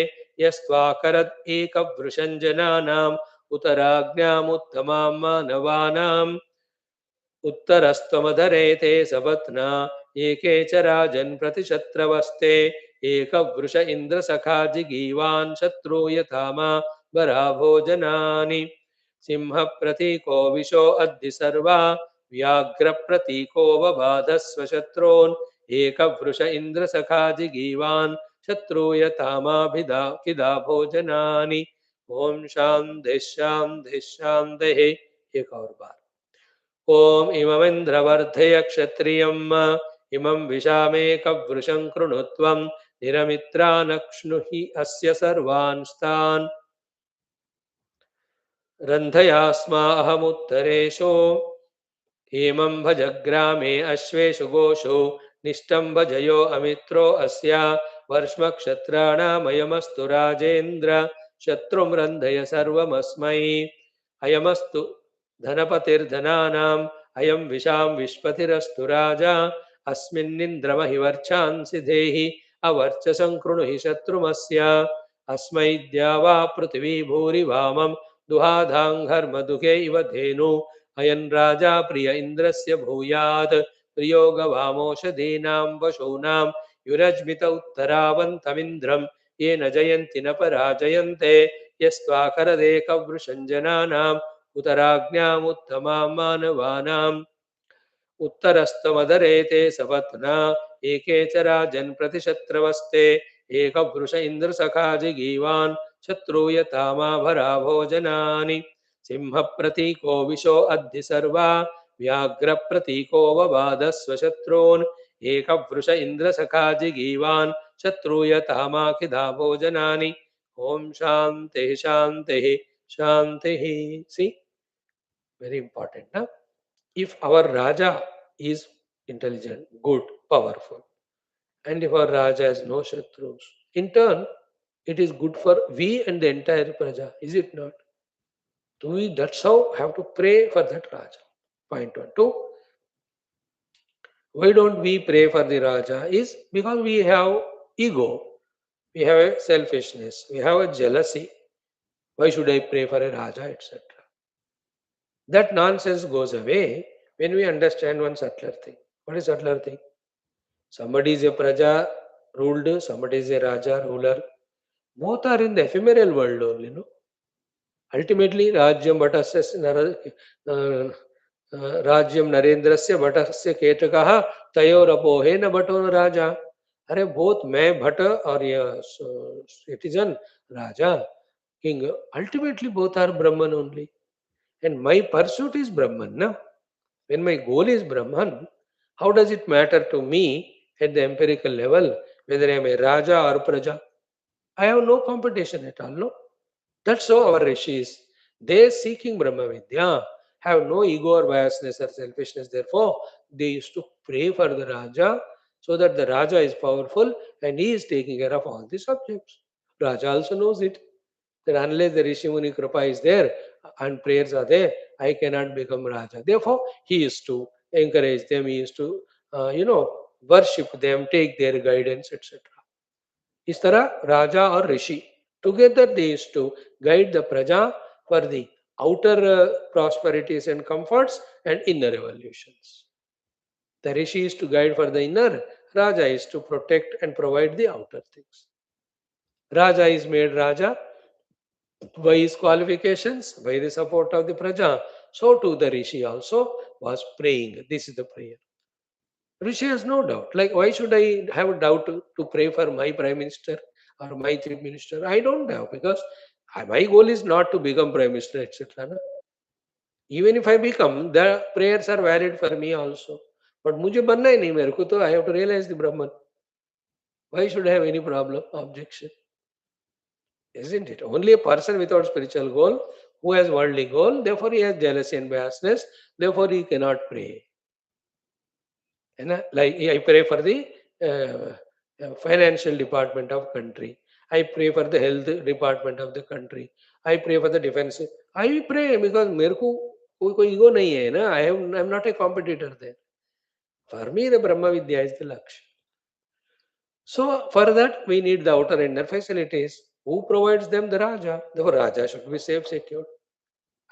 यस्त्वाकरद् एकवृषं जनानाम् उत्तराज्ञामुत्तमां मानवानाम् उत्तरस्त्वमधरे ते सपत्ना एके च राजन् प्रतिशत्रवस्ते एकवृष इन्द्रसखा जिगीवान् शत्रूयथामा बराभोजनानि सिंहप्रतीको विशो अद्य सर्वा व्याघ्रप्रतीको वबाधस्व शत्रून् एकवृष इन्द्रसखा जिगीवान् शत्रूयतामाभिधा किदा भोजनानि। ओम शान्तिः शान्तिः शान्तिः। एक और बार। ओम इममिन्द्रवर्धय क्षत्रियम् इमं विशामेकवृषं कृणुत्वं निरमित्रानक्ष्णुहि अस्य सर्वान् स्तान् रन्धयास्मा अहमुत्तरेषु हेमं भजग्रामे अश्वेषु गोषु निष्टं भजयो अमित्रो अस्य वर्ष्मक्षत्राणामयमस्तु राजेन्द्र शत्रुं रन्धय सर्वमस्मै अयमस्तु धनपतिर्धनानाम् अयं विशां विश्वतिरस्तु राजा अस्मिन्निन्द्रमहि वर्चांसि देहि अवर्चसं कृणुहि शत्रुमस्य अस्मै द्यावा पृथिवी भूरिवामं दुहाधाङ्घर्मदुःखे इव धेनु अयन् राजा प्रिय इन्द्रस्य भूयात् प्रियो गवामोषधीनां पशूनां युरज्मित उत्तरावन्तमिन्द्रं येन जयन्ति न पराजयन्ते यस्त्वाकरदेकवृषं जनानाम् उत्तराज्ञामुत्तमां मानवानाम् उत्तरस्तमदरे ते सपत्ना एके च राजन् प्रतिशत्रवस्ते एकवृष इन्द्रसखा जिगीवान् शत्रूयतामा भराभोजनानि सिंहप्रतीको विशो अद्य सर्वा व्याघ्रप्रतीको वबाधस्व शत्रून् एकवृष इन्द्रसखा जिगीवान् शत्रूयतामाखिधा भोजनानि। ओम शान्तिः शान्तिः शान्तिः। सी, very important, huh? If our Raja is intelligent, good, powerful, and if our Raja has no Shatrus, in turn, it is good for we and the entire Praja, is it not? Do we, that's how have to pray for that Raja. Point 1. 2. Why don't we pray for the Raja? Is because we have ego, we have a selfishness, we have a jealousy. Why should I pray for a Raja, etc.? That nonsense goes away when we understand one subtler thing. What is subtler thing? Somebody is a Praja ruled, somebody is a Raja ruler. Both are in the ephemeral world only, no? Ultimately, Rajyam Narendrasya Bhatasya Ketakaha Tayorapohena Bhato Raja. Are both मैं भट्ट और ये citizen Raja, king, ultimately both are Brahman only. And my pursuit is Brahman. No? When my goal is Brahman, how does it matter to me at the empirical level whether I am a Raja or Praja? I have no competition at all. No? That's how our rishis, they seeking Brahma Vidya, have no ego or biasness or selfishness. Therefore, they used to pray for the Raja so that the Raja is powerful and he is taking care of all the subjects. Raja also knows it, that unless the Rishi Muni Kripa is there and prayers are there, I cannot become Raja. Therefore, he used to encourage them, he used to, worship them, take their guidance, etc. इस तरह Raja or Rishi, together they used to guide the Praja for the outer prosperities and comforts and inner evolutions. The Rishi is to guide for the inner, Raja is to protect and provide the outer things. Raja is made Raja by his qualifications, by the support of the Praja. So too the Rishi also was praying. This is the prayer. Rishi has no doubt. Like, why should I have a doubt to pray for my Prime Minister or my Chief Minister? I don't have, because my goal is not to become Prime Minister, etc. ना? Even if I become, the prayers are valid for me also. But मुझे बनना ही नहीं मेरे को, तो I have to realize the Brahman. Why should I have any problem, objection? Isn't it? Only a person without spiritual goal, who has worldly goal, therefore he has jealousy and biasness, therefore he cannot pray. Like I pray for the financial department of country. I pray for the health department of the country. I pray for the defense. I pray because मेरे को कोई ego नहीं है ना. I'm not a competitor there. For me, the Brahma Vidya is the Lakshya. So for that, we need the outer and inner facilities. Who provides them? The Raja. The Raja should be safe, secured.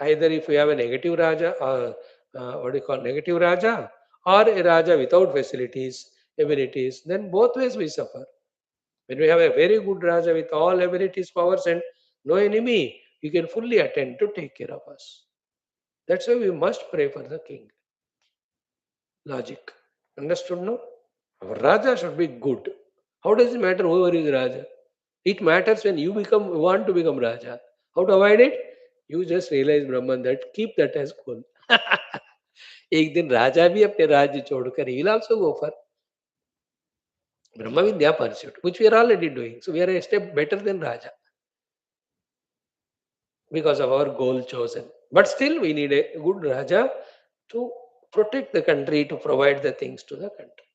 Either if we have a negative Raja, or what do you call negative Raja, or a Raja without facilities, abilities, then both ways we suffer. When we have a very good Raja with all abilities, powers, and no enemy, he can fully attend to take care of us. That's why we must pray for the king. Logic. Understood now? Our Raja should be good. How does it matter whoever is Raja? It matters when you want to become Raja. How to avoid it? You just realize, Brahman, that keep that as goal. एक दिन राजा भी अपने राज्य छोड़कर he will also go for Brahma Vidya pursuit, which we are already doing. So we are a step better than Raja because of our goal chosen. But still, we need a good Raja to protect the country, to provide the things to the country.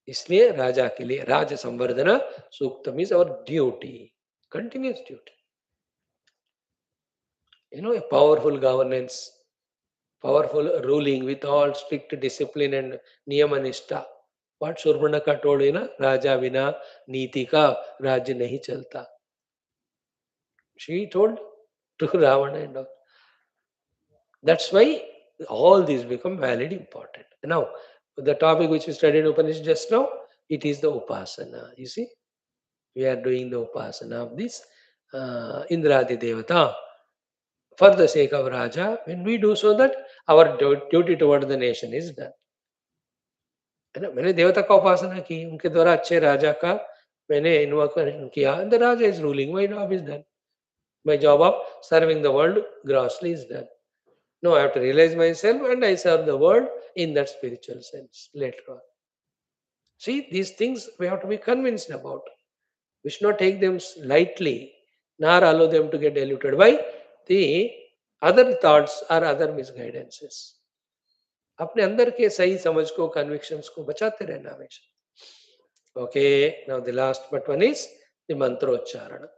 इसलिए राजा के लिए राज संवर्धना सूक्तम is our duty, continuous duty. A powerful governance, powerful ruling with all strict discipline and niyamanishta. What Surbanaka told, Raja vina niti ka rajya nahi chalta. She told to Ravana and all. That's why all these become valid important. Now, the topic which we studied in Upanishad just now, it is the Upasana. You see, we are doing the Upasana of this Indradi Devata for the sake of Raja. When we do so, that our duty toward the nation is done. मैंने देवता का उपासना की, उनके द्वारा अच्छे राजा का मैंने invocation किया, and the Raja is ruling. My job is done. My job of serving the world grossly is done. No, I have to realize myself and I serve the world in that spiritual sense later on. See, these things we have to be convinced about. We should not take them lightly, nor allow them to get diluted by the other thoughts or other misguidances. अपने अंदर के सही समझ को, convictions को बचाते रहना हमेशा. Okay, now the last but one is the mantrocharana.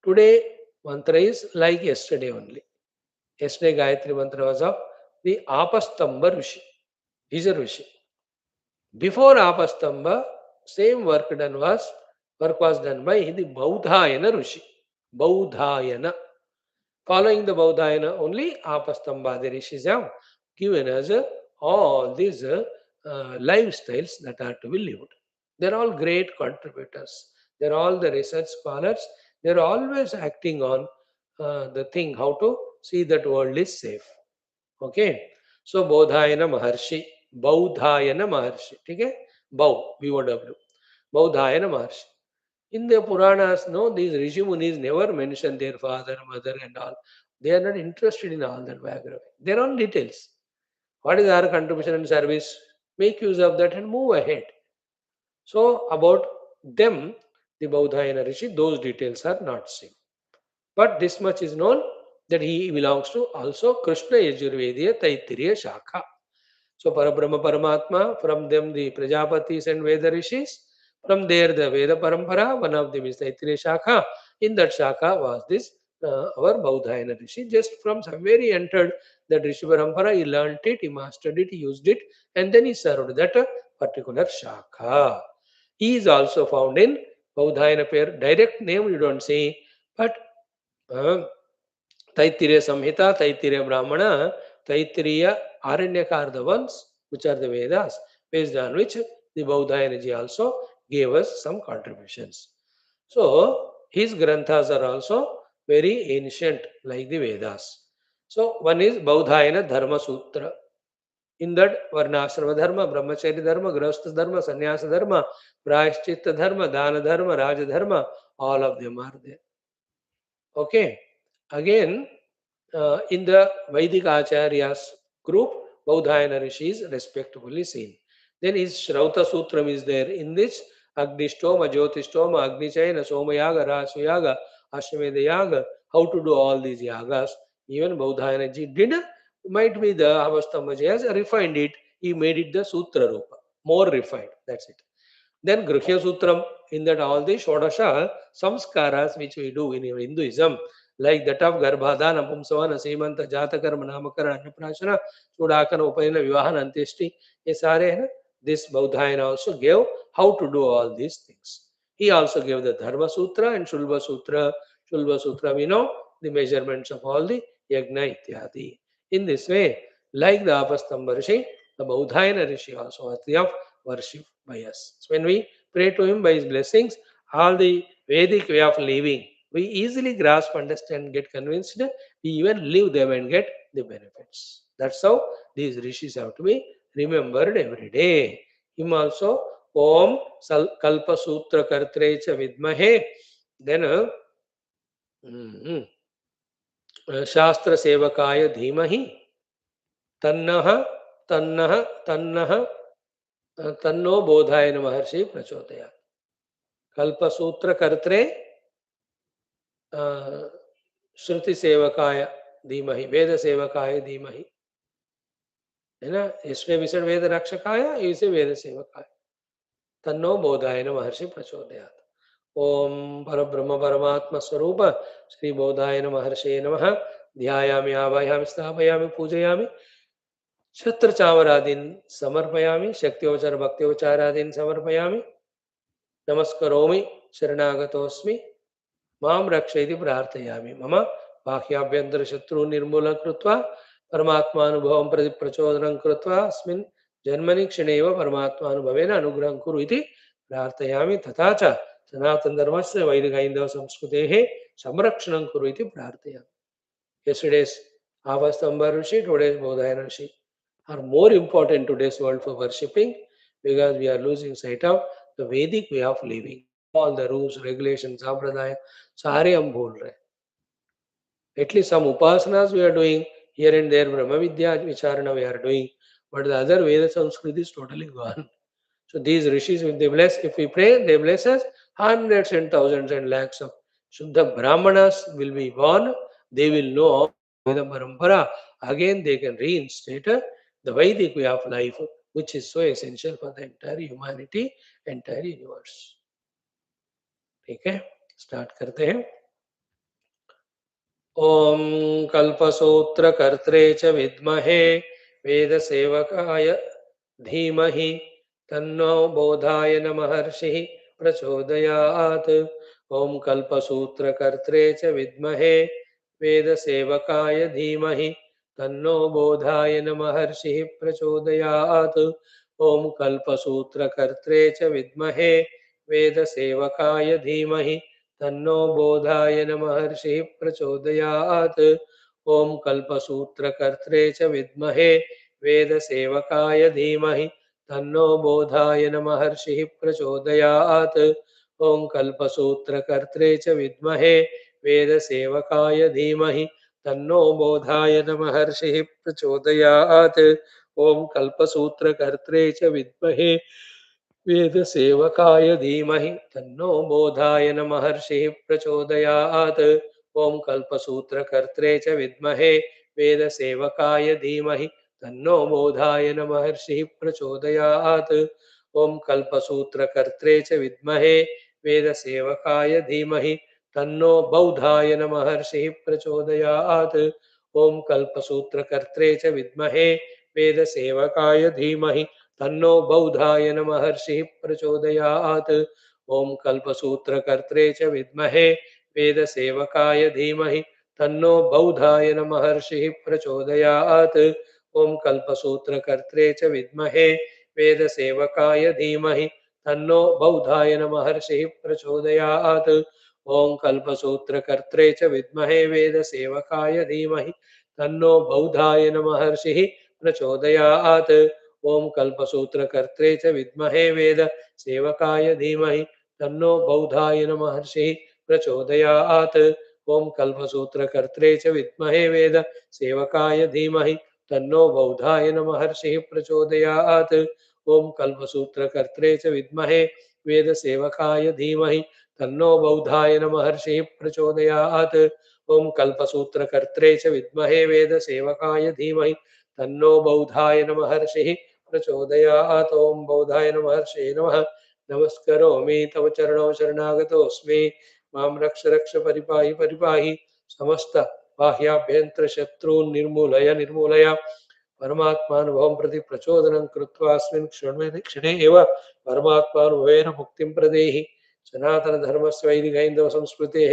Today, mantra is like yesterday only. Yesterday, Gayatri mantra was of the Apastamba Rishi. He's a Rishi. Before Apastamba, same work was done by the Boudhayana Rishi. Boudhayana. Following the Boudhayana, only Apastamba, the Rishis have given us all these lifestyles that are to be lived. They're all great contributors. They're all the research scholars. They're always acting on the thing, how to see that world is safe. Okay. So, Bodhayana Maharshi. Boudhayana Maharshi. Okay? B-O-W. Boudhayana Maharshi. In the Puranas, no, these Rishi Munis never mention their father, mother and all. They are not interested in all that biography. Their own details. What is our contribution and service? Make use of that and move ahead. So, about them, the Boudhayana Rishi, those details are not seen. But this much is known, that he belongs to also Krishna Yajurvediya Taittiriya Shakha. So, Parabrahma Paramatma, from them the Prajapatis and Veda Rishis, from there the Veda Parampara, one of them is Taittiriya Shakha. In that Shakha was this our Boudhayana Rishi. Just from somewhere he entered that Rishi Parampara, he learnt it, he mastered it, he used it, and then he served that particular Shakha. He is also found in Boudhayana pair. Direct name you don't see, but Taittiriya Samhita, Taittiriya Brahmana, Taittiriya Aranyaka are the ones which are the Vedas, based on which the Bouddha ji also gave us some contributions. So his granthas are also very ancient, like the Vedas. So one is Bouddhayana Dharma Sutra. In that, Varnashrama Dharma, Brahmacharya Dharma, Grahastha Dharma, Sannyasa Dharma, Prayashchitta Dharma, Dana Dharma, Raja Dharma, all of them are there. Okay. Again, in the Vedic Acharyas group, Bouddhayana Rishi is respectfully seen. Then his Shrauta Sutram is there. In this, Agnishtoma, Jyotishtoma, Agnichayana, Somayaga, Rasuyaga, Ashwamedha Yaga, how to do all these yagas. Even Bouddhayana ji did, might be the Avasthamma has refined it. He made it the Sutra Rupa, more refined. That's it. Then Grihya Sutram, in that all the Shodasha samskaras which we do in Hinduism, like that of Garbhadana, Pumsavana, Simanta, Jatakarma, Namakara, Annaprashana, Chudakana, Upayana, Vivahana, Antishti, ye sare hai. This Bouddhayana also gave how to do all these things. He also gave the Dharma Sutra and Shulva Sutra. Shulva Sutra, we know the measurements of all the Yagna Ityadi. In this way, like the Apastamba Rishi, the Bouddhayana Rishi also worthy of worship by us. So when we pray to him by his blessings, all the Vedic way of living, we easily grasp, understand, get convinced, we even live them and get the benefits. That's how these rishis have to be remembered every day. Him also, Om Kalpa Sutra Kartre Cha Vidmahe, then Shastra Sevakaya Dhimahi, Tannaha, Tannaha, Tannaha, Tanno Bodhayana Maharshi Prachodaya. Kalpa Sutra Kartre श्रुति सेवकाय धीमहि, वेद सेवकाय धीमहि, है ना. इसमें विषय वेद रक्षकाय, इसे वेद सेवकाय. तन्नो बोधायन महर्षि प्रचोदयात्. ओम परब्रह्म परमात्मा स्वरूप श्री बोधायन महर्षि नमः. ध्यायामि, आवाहयामि, स्थापयामि, पूजयामि, छत्र चामरादीन समर्पयामि, शक्त्योपचार भक्त्योपचारादीन समर्पयामि. नमस्करोमि, शरणागतोऽस्मि, मां रक्षयति प्रार्थयामि. मम बाह्याभ्यन्तर शत्रु निर्मूलन कृत्वा परमात्मानुभवं प्रति प्रचोदनं कृत्वा अस्मिन् जन्मनि क्षणेव परमात्मानुभवेन अनुग्रहं कुरु इति प्रार्थयामि. तथा च सनातन धर्मस्य वैदिक हैन्दव संस्कृतेः संरक्षणं कुरु इति प्रार्थयामि. Yesterday's Avastamba Rishi, today's Bodhayana Rishi are more important in today's world for worshipping, because we are losing sight of the Vedic way of living. All the rules, regulations, sampradaya, सारे हम भूल रहे. At least some upasanas we are doing here and there, Brahma Vidya Vicharana we are doing, but the other Veda Sanskrit is totally gone. So these rishis, if they bless, if we pray, they bless us, hundreds and thousands and lakhs of Shuddha Brahmanas will be born. They will know Veda Parampara. Again, they can reinstate the Vedic way of life, which is so essential for the entire humanity, entire universe. ठीक है, start करते हैं. ओम कल्पसूत्र कर्त्रे च विद्महे वेद सेवकाय धीमहि तन्नो बोधायन महर्षिः प्रचोदयात्. ओम कल्पसूत्र कर्त्रे च विद्महे वेद सेवकाय धीमहि तन्नो बोधायन महर्षिः प्रचोदयात्. ओम कल्पसूत्र कर्त्रे च विद्महे वेद सेवकाय धीमहि तन्नो बोधायन महर्षिः प्रचोदयात्. ओम कल्पसूत्र कर्त्रे च विद्महे वेद सेवकाय धीमहि तन्नो बोधायन महर्षिः प्रचोदयात्. ओम कल्पसूत्र कर्त्रे च विद्महे वेद सेवकाय धीमहि तन्नो बोधायन महर्षिः प्रचोदयात्. ओम कल्पसूत्र कर्त्रे च विद्महे वेद सेवकाय धीमहि तन्नो बोधायन महर्षिः प्रचोदयात्. ओम कल्पसूत्र कर्त्रे च विद्महे वेद सेवकाय धीमहि तन्नो बोधायन महर्षिः प्रचोदयात्. ओम कल्पसूत्र कर्त्रे च विद्महे वेद सेवकाय धीमहि तन्नो बौधायन महर्षिः प्रचोदयात्. ओम कल्पसूत्र कर्त्रे च विद्महे वेद सेवकाय धीमहि तन्नो बौधायन महर्षिः प्रचोदयात्. ओम कल्पसूत्र कर्त्रे च विद्महे वेद सेवकाय धीमहि तन्नो बौधायन महर्षिः प्रचोदयात्. ओम कल्पसूत्रकर्त्रे च विद्महे वेदसेवकाय धीमहि तन्नो बौधायन महर्षिः प्रचोदयात्। ओम कल्पसूत्रकर्त्रे च विद्महे वेदसेवकाय धीमहि तन्नो बौधायन महर्षिः प्रचोदयात्। ओम कल्पसूत्रकर्त्रे च विद्महे वेदसेवकाय धीमहि तन्नो बौधायन महर्षिः प्रचोदयात्। ओम कल्पसूत्रकर्त्रे च विद्महे वेदसेवकाय धीमहि तन्नो बौधायन महर्षिः प्रचोदयात्। ओम कल्पसूत्रकर्त्रे च विद्महे वेदसेवकाय धीमहि तन्नो बौधायन महर्षिः प्रचोदयात्। ओम कल्पसूत्रकर्त्रे च विद्महे वेदसेवकाय धीमहि तन्नो बौधायन महर्षिः प्रचोदयात्। ओम बौधायन महर्षिः नमः। नमस्करोमि तव चरणौ शरणागतोऽस्मि। मां रक्ष रक्ष परिपाहि परिपाहि समस्त बाह्याभ्यन्तर शत्रून् निर्मूलय निर्मूलय परमात्मानुभवं प्रति प्रचोदनं कृत्वा अस्मिन् क्षणे एव परमात्मानुभवेन मुक्तिं प्रदेहि। सनातनधर्मस्य वैदिकैन्दवसंस्कृतेः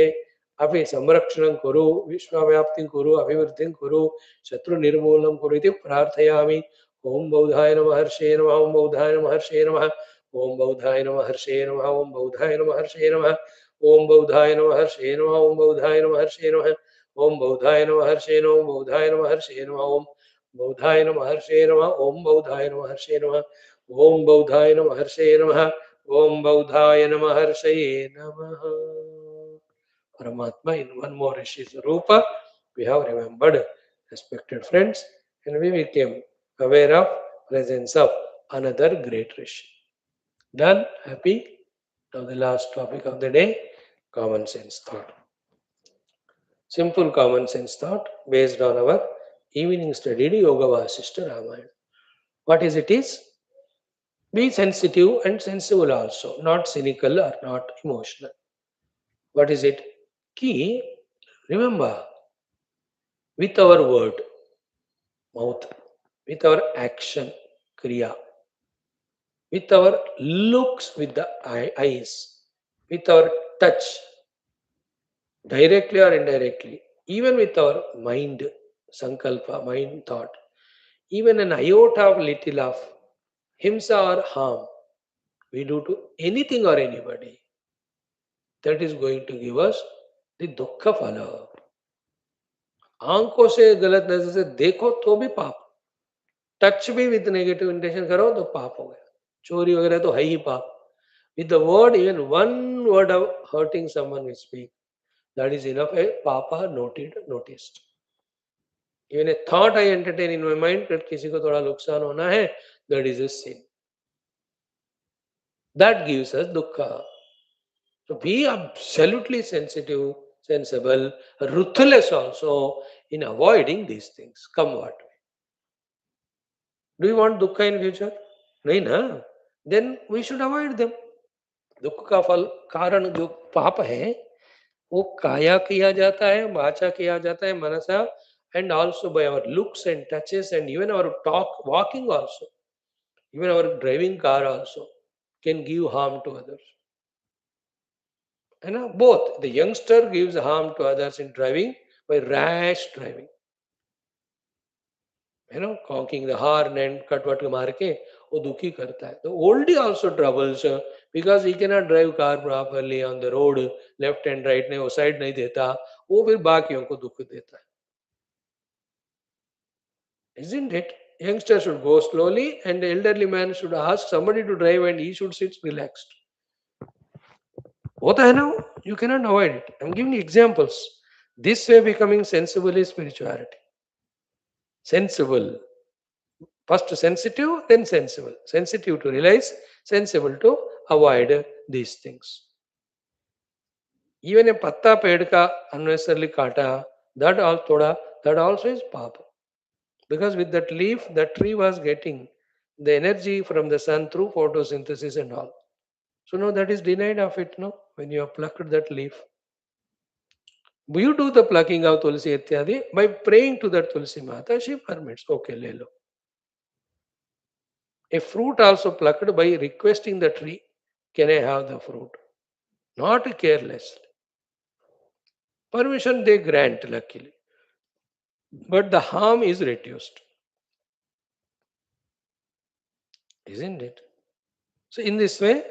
अपि संरक्षणं कुरु, विश्वव्याप्तिं कुरु, अभिवृद्धिं कुरु, शत्रुनिर्मूलनं कुरु इति प्रार्थयामि। ओम बौधाय नमः हर्षे नमः। ओम बौधाय नमः हर्षे नमः। ओम बौधाय नमः हर्षे नमः। ओम बौधाय नमः हर्षे नमः। ओम बौधाय नमः हर्षे नमः। ओम बौधाय नमः हर्षे नमः। ओम बौधाय नमः हर्षे नमः। ओम बौधाय नमः हर्षे नमः। ओम बौधाय नमः हर्षे नमः। ओम बौधाय नमः हर्षे नमः। ओम बौधाय नमः हर्षे नमः। ओम बौधाय नमः हर्षे नमः। Paramatma in one more Rishi Rupa we have remembered, respected friends, and we became aware of presence of another great Rishi. Done? Happy? Now the last topic of the day, common sense thought. Simple common sense thought based on our evening studied Yoga Vasishta Ramayana. What is it is? Be sensitive and sensible also, not cynical or not emotional. What is it? Key, remember, with our word, mouth, with our action, kriya, with our looks, with the eyes, with our touch, directly or indirectly, even with our mind, sankalpa, mind thought, even an iota of little of himsa or harm we do to anything or anybody, that is going to give us the dukkha phala. आंखों से गलत नजर से देखो तो भी पाप, touch भी विद नेगेटिव इंटेंशन करो तो पाप हो गया, चोरी वगैरह तो है ही पाप. With the word, even one word of hurting someone we speak, that is enough a papa noticed. Even a thought I entertain in my mind that किसी को थोड़ा नुकसान होना है, that is a sin. That gives us dukkha. So be absolutely sensitive, sensible, ruthless also in avoiding these things. Come what may. Do you want dukkha in future? नहीं ना? Then we should avoid them. दुख का फल कारण जो पाप है वो काया किया जाता है, वाचा किया जाता है, मनसा, and also by our looks and touches and even our talk, walking also, even our driving car also can give harm to others. You know, both the youngster gives harm to others in driving by rash driving. You know, honking the horn and कटवट मार के वो दुखी करता है. The oldie also troubles because he cannot drive car properly on the road, left and right नहीं, वो side नहीं देता, वो फिर बाकियों को दुख देता है. Isn't it? Youngster should go slowly and the elderly man should ask somebody to drive and he should sit relaxed. होता है ना? You cannot avoid it. I'm giving you examples. This way becoming sensible is spirituality. Sensible. First sensitive, then sensible. Sensitive to realize, sensible to avoid these things. Even a patta पेड़ का unnecessarily काटा, that also is papa. Because with that leaf, that tree was getting the energy from the sun through photosynthesis and all. So now that is denied of it, no? When you have plucked that leaf. You do the plucking of Tulsi Ityadi by praying to that Tulsi Mata, she permits. Okay, le lo. A fruit also plucked by requesting the tree, can I have the fruit? Not carelessly. Permission they grant luckily. But the harm is reduced. isn't it? So in this way,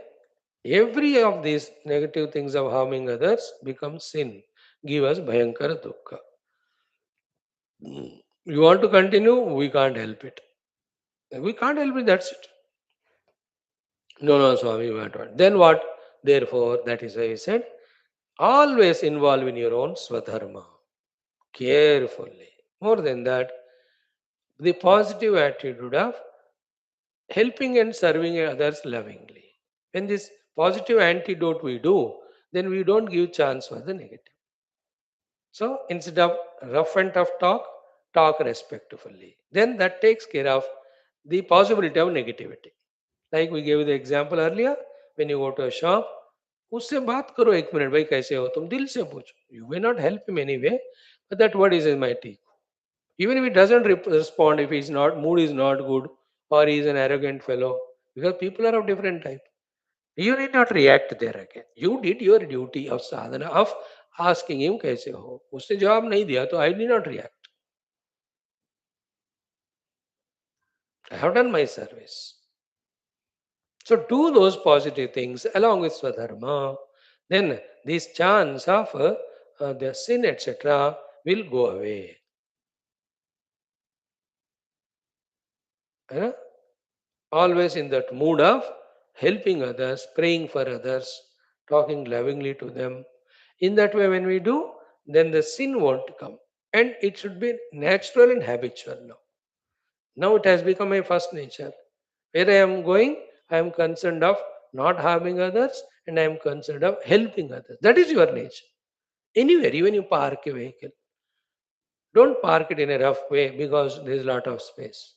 every of these negative things of harming others becomes sin, give us bhayankara dukkha. You want to continue, we can't help it. We can't help it, that's it. No, no, Swami, we want. Then what? Therefore, that is why he said, always involve in your own swadharma, carefully. More than that, the positive attitude of helping and serving others lovingly. When this positive antidote we do, then we don't give chance for the negative. So instead of rough and tough talk, talk respectfully. Then that takes care of the possibility of negativity. Like we gave the example earlier, when you go to a shop, उससे बात करो एक minute भाई कैसे हो तुम दिल से पूछो you may not help him anyway but that word is mighty even if he doesn't respond if his not mood is not good or he is an arrogant fellow because people are of different type. You need not react there again. You did your duty of sadhana of asking him कैसे हो उसने जवाब नहीं दिया तो I did not react. I have done my service. So do those positive things along with swadharma. Then this chance of the sin etc. will go away. Eh? Always in that mood of helping others, praying for others, talking lovingly to them. In that way, when we do, then the sin won't come. And it should be natural and habitual now. Now it has become my first nature. Where I am going, I am concerned of not harming others and I am concerned of helping others. That is your nature. Anywhere, even you park a vehicle, don't park it in a rough way because there is a lot of space.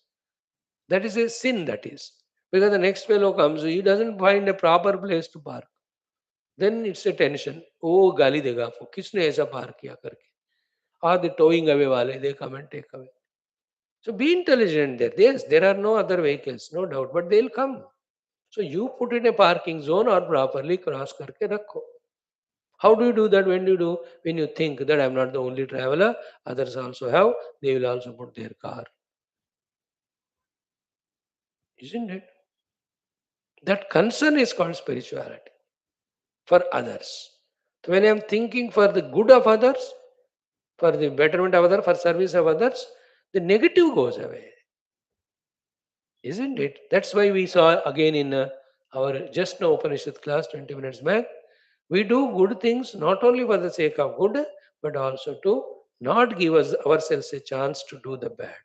That is a sin, that is. Because the next fellow comes, he doesn't find a proper place to park. Then it's a tension. Oh, गाली देगा आपको किसने ऐसा पार किया करके. Or the towing away wale, they come and take away. So be intelligent there. Yes, there are no other vehicles, no doubt, but they'll come. So you put in a parking zone or properly cross करके रखो. How do you do that? When do you do? When you think that I'm not the only traveler, others also have, they will also put their car. Isn't it? That concern is called spirituality for others. So when I'm thinking for the good of others, for the betterment of others, for service of others, the negative goes away. Isn't it? That's why we saw again in our just now Upanishad class 20 minutes back, we do good things not only for the sake of good, but also to not give us ourselves a chance to do the bad.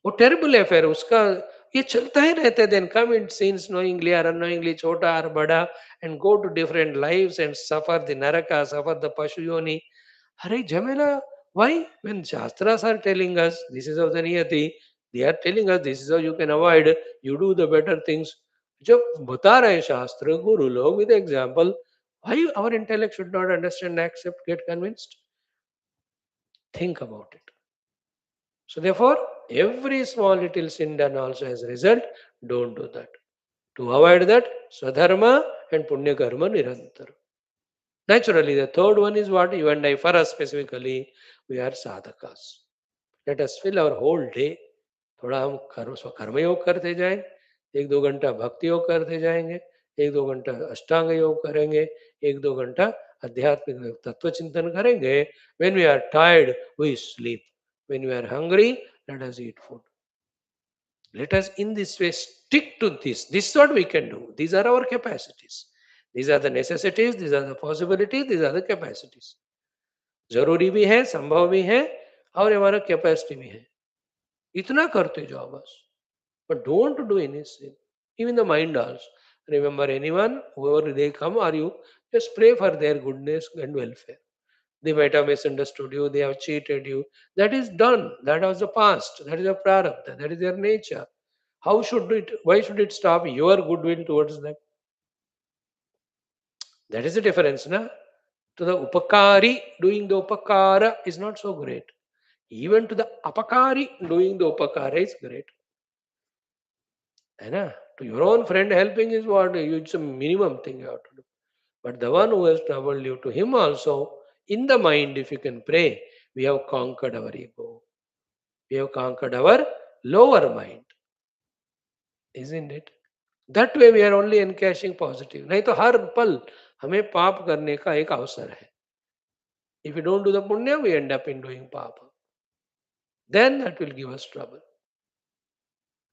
वो terrible affair उसका ये चलता ही रहता है then come in scenes knowingly और unknowingly छोटा और बड़ा and go to different lives and suffer the naraka suffer the pashu yoni अरे झमेला why when shastras are telling us this is of the niyati they are telling us this is how you can avoid you do the better things जब बता रहे हैं शास्त्र गुरु लोग with example why our intellect should not understand accept get convinced think about it. So therefore, every small little sin done also as a result, don't do that. To avoid that, swadharma and punya karma nirantar. Naturally, the third one is what you and I, for us specifically, we are sadhakas. Let us fill our whole day. थोड़ा हम कर्म योग करते जाएं, एक दो घंटा भक्ति योग करते जाएंगे, एक दो घंटा अष्टांग योग करेंगे, एक दो घंटा आध्यात्मिक तत्व चिंतन करेंगे. When we are tired, we sleep. When we are hungry, let us eat food. Let us in this way stick to this. This is what we can do. These are our capacities. These are the necessities, these are the possibilities, these are the capacities. जरूरी भी है, संभव भी है और हमारा capacity भी है. इतना करते जाओ बस. But don't do any sin. Even the mind also. Remember anyone, whoever they come or you, just pray for their goodness and welfare. They might have misunderstood you, they have cheated you. That is done. That was the past. That is a prarabdha. That is their nature. How should it, why should it stop your goodwill towards them? That is the difference, na? To the upakari, doing the upakara is not so great. Even to the apakari, doing the upakara is great. Right? To your own friend, helping is what it's a minimum thing you have to do. But the one who has troubled you, to him also, in the mind, if you can pray, we have conquered our ego. We have conquered our lower mind. isn't it? That way we are only encashing positive. नहीं तो हर पल हमें पाप करने का एक अवसर है. If we don't do the punya, we end up in doing papa. Then that will give us trouble.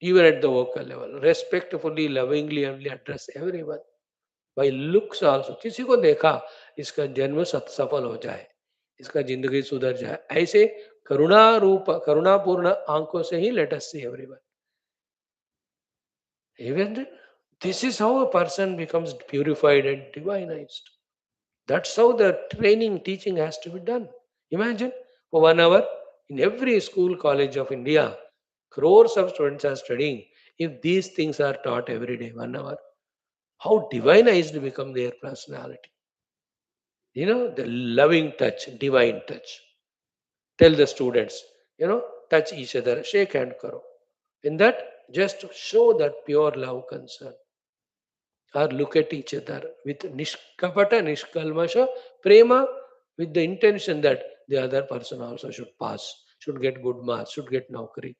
Even at the vocal level, respectfully, lovingly, only address everyone. By looks also. किसी को देखा इसका जन्म सफल हो जाए, इसका जिंदगी सुधर जाए, ऐसे करुणा रूप करुणापूर्ण आंखों से ही let us see everyone. Even this is how a person becomes purified and divinized. That's how the training, teaching has to be done. Imagine for 1 hour in every school, college of India, crores of students are studying. If these things are taught every day, 1 hour, how divinized become their personality. The loving touch, divine touch. Tell the students, touch each other, shake hand karo. In that, just show that pure love concern. Or look at each other with nishkapata, nishkalmasha, prema, with the intention that the other person also should pass, should get good marks, should get naukri.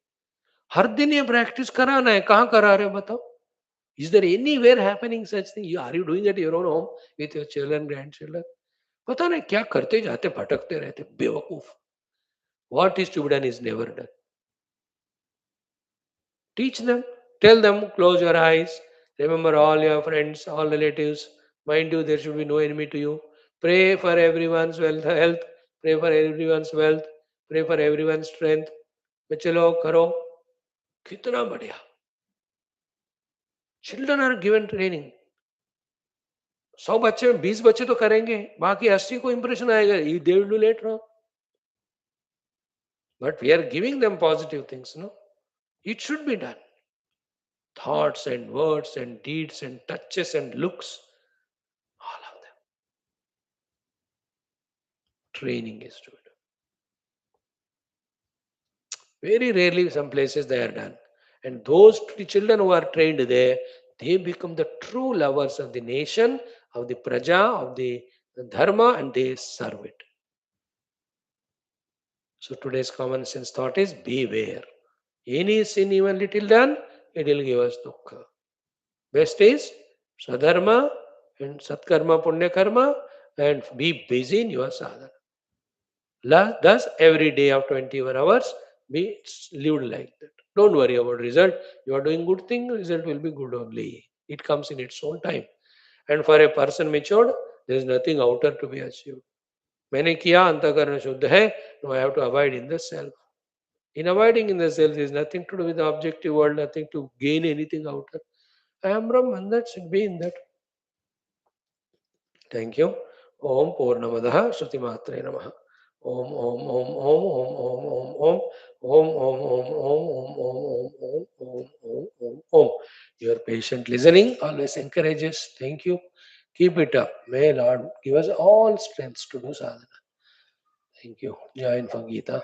हर दिन ये practice कराना है. कहाँ करा रहे हो बताओ? Is there anywhere happening such thing? Are you doing at your own home with your children, grandchildren? पता नहीं क्या करते जाते, भटकते रहते, बेवकूफ. What is to be done is never done. Teach them, tell them, close your eyes, remember all your friends, all relatives. Mind you, there should be no enemy to you. Pray for everyone's health, pray for everyone's wealth, pray for everyone's strength. चलो करो. कितना बढ़िया. Children are given training. 100 बच्चे में 20 बच्चे तो करेंगे, बाकी 80 को इंप्रेशन आएगा. They will do later on. But we are giving them positive things, no? It should be done. Thoughts and words and deeds and touches and looks, all of them. Training is to be done. Very rarely some places they are done. And those children who are trained there, they become the true lovers of the nation, of the praja, of the dharma, and they serve it. So today's common sense thought is beware. Any sin even little done, it will give us dukkha. Best is sadharma and satkarma, punya karma, and be busy in your sadhana. Thus, every day of 21 hours, be lived like that. Don't worry about result. You are doing good thing, result will be good only. It comes in its own time. And for a person matured, there is nothing outer to be achieved. मैंने किया अंतःकरण शुद्ध है. No, I have to abide in the self. In abiding in the self, there is nothing to do with the objective world, nothing to gain anything outer. I am Brahman, that should be in that. Thank you. Om Purnamadaha Shruti Matre Namaha. Om Om Om Om Om Om Om Om Om Om Om Om Om Om Om Om Om. Your patient listening always encourages. Thank you. Keep it up. May Lord give us all strengths to do sadhana. Thank you. Jai Gita.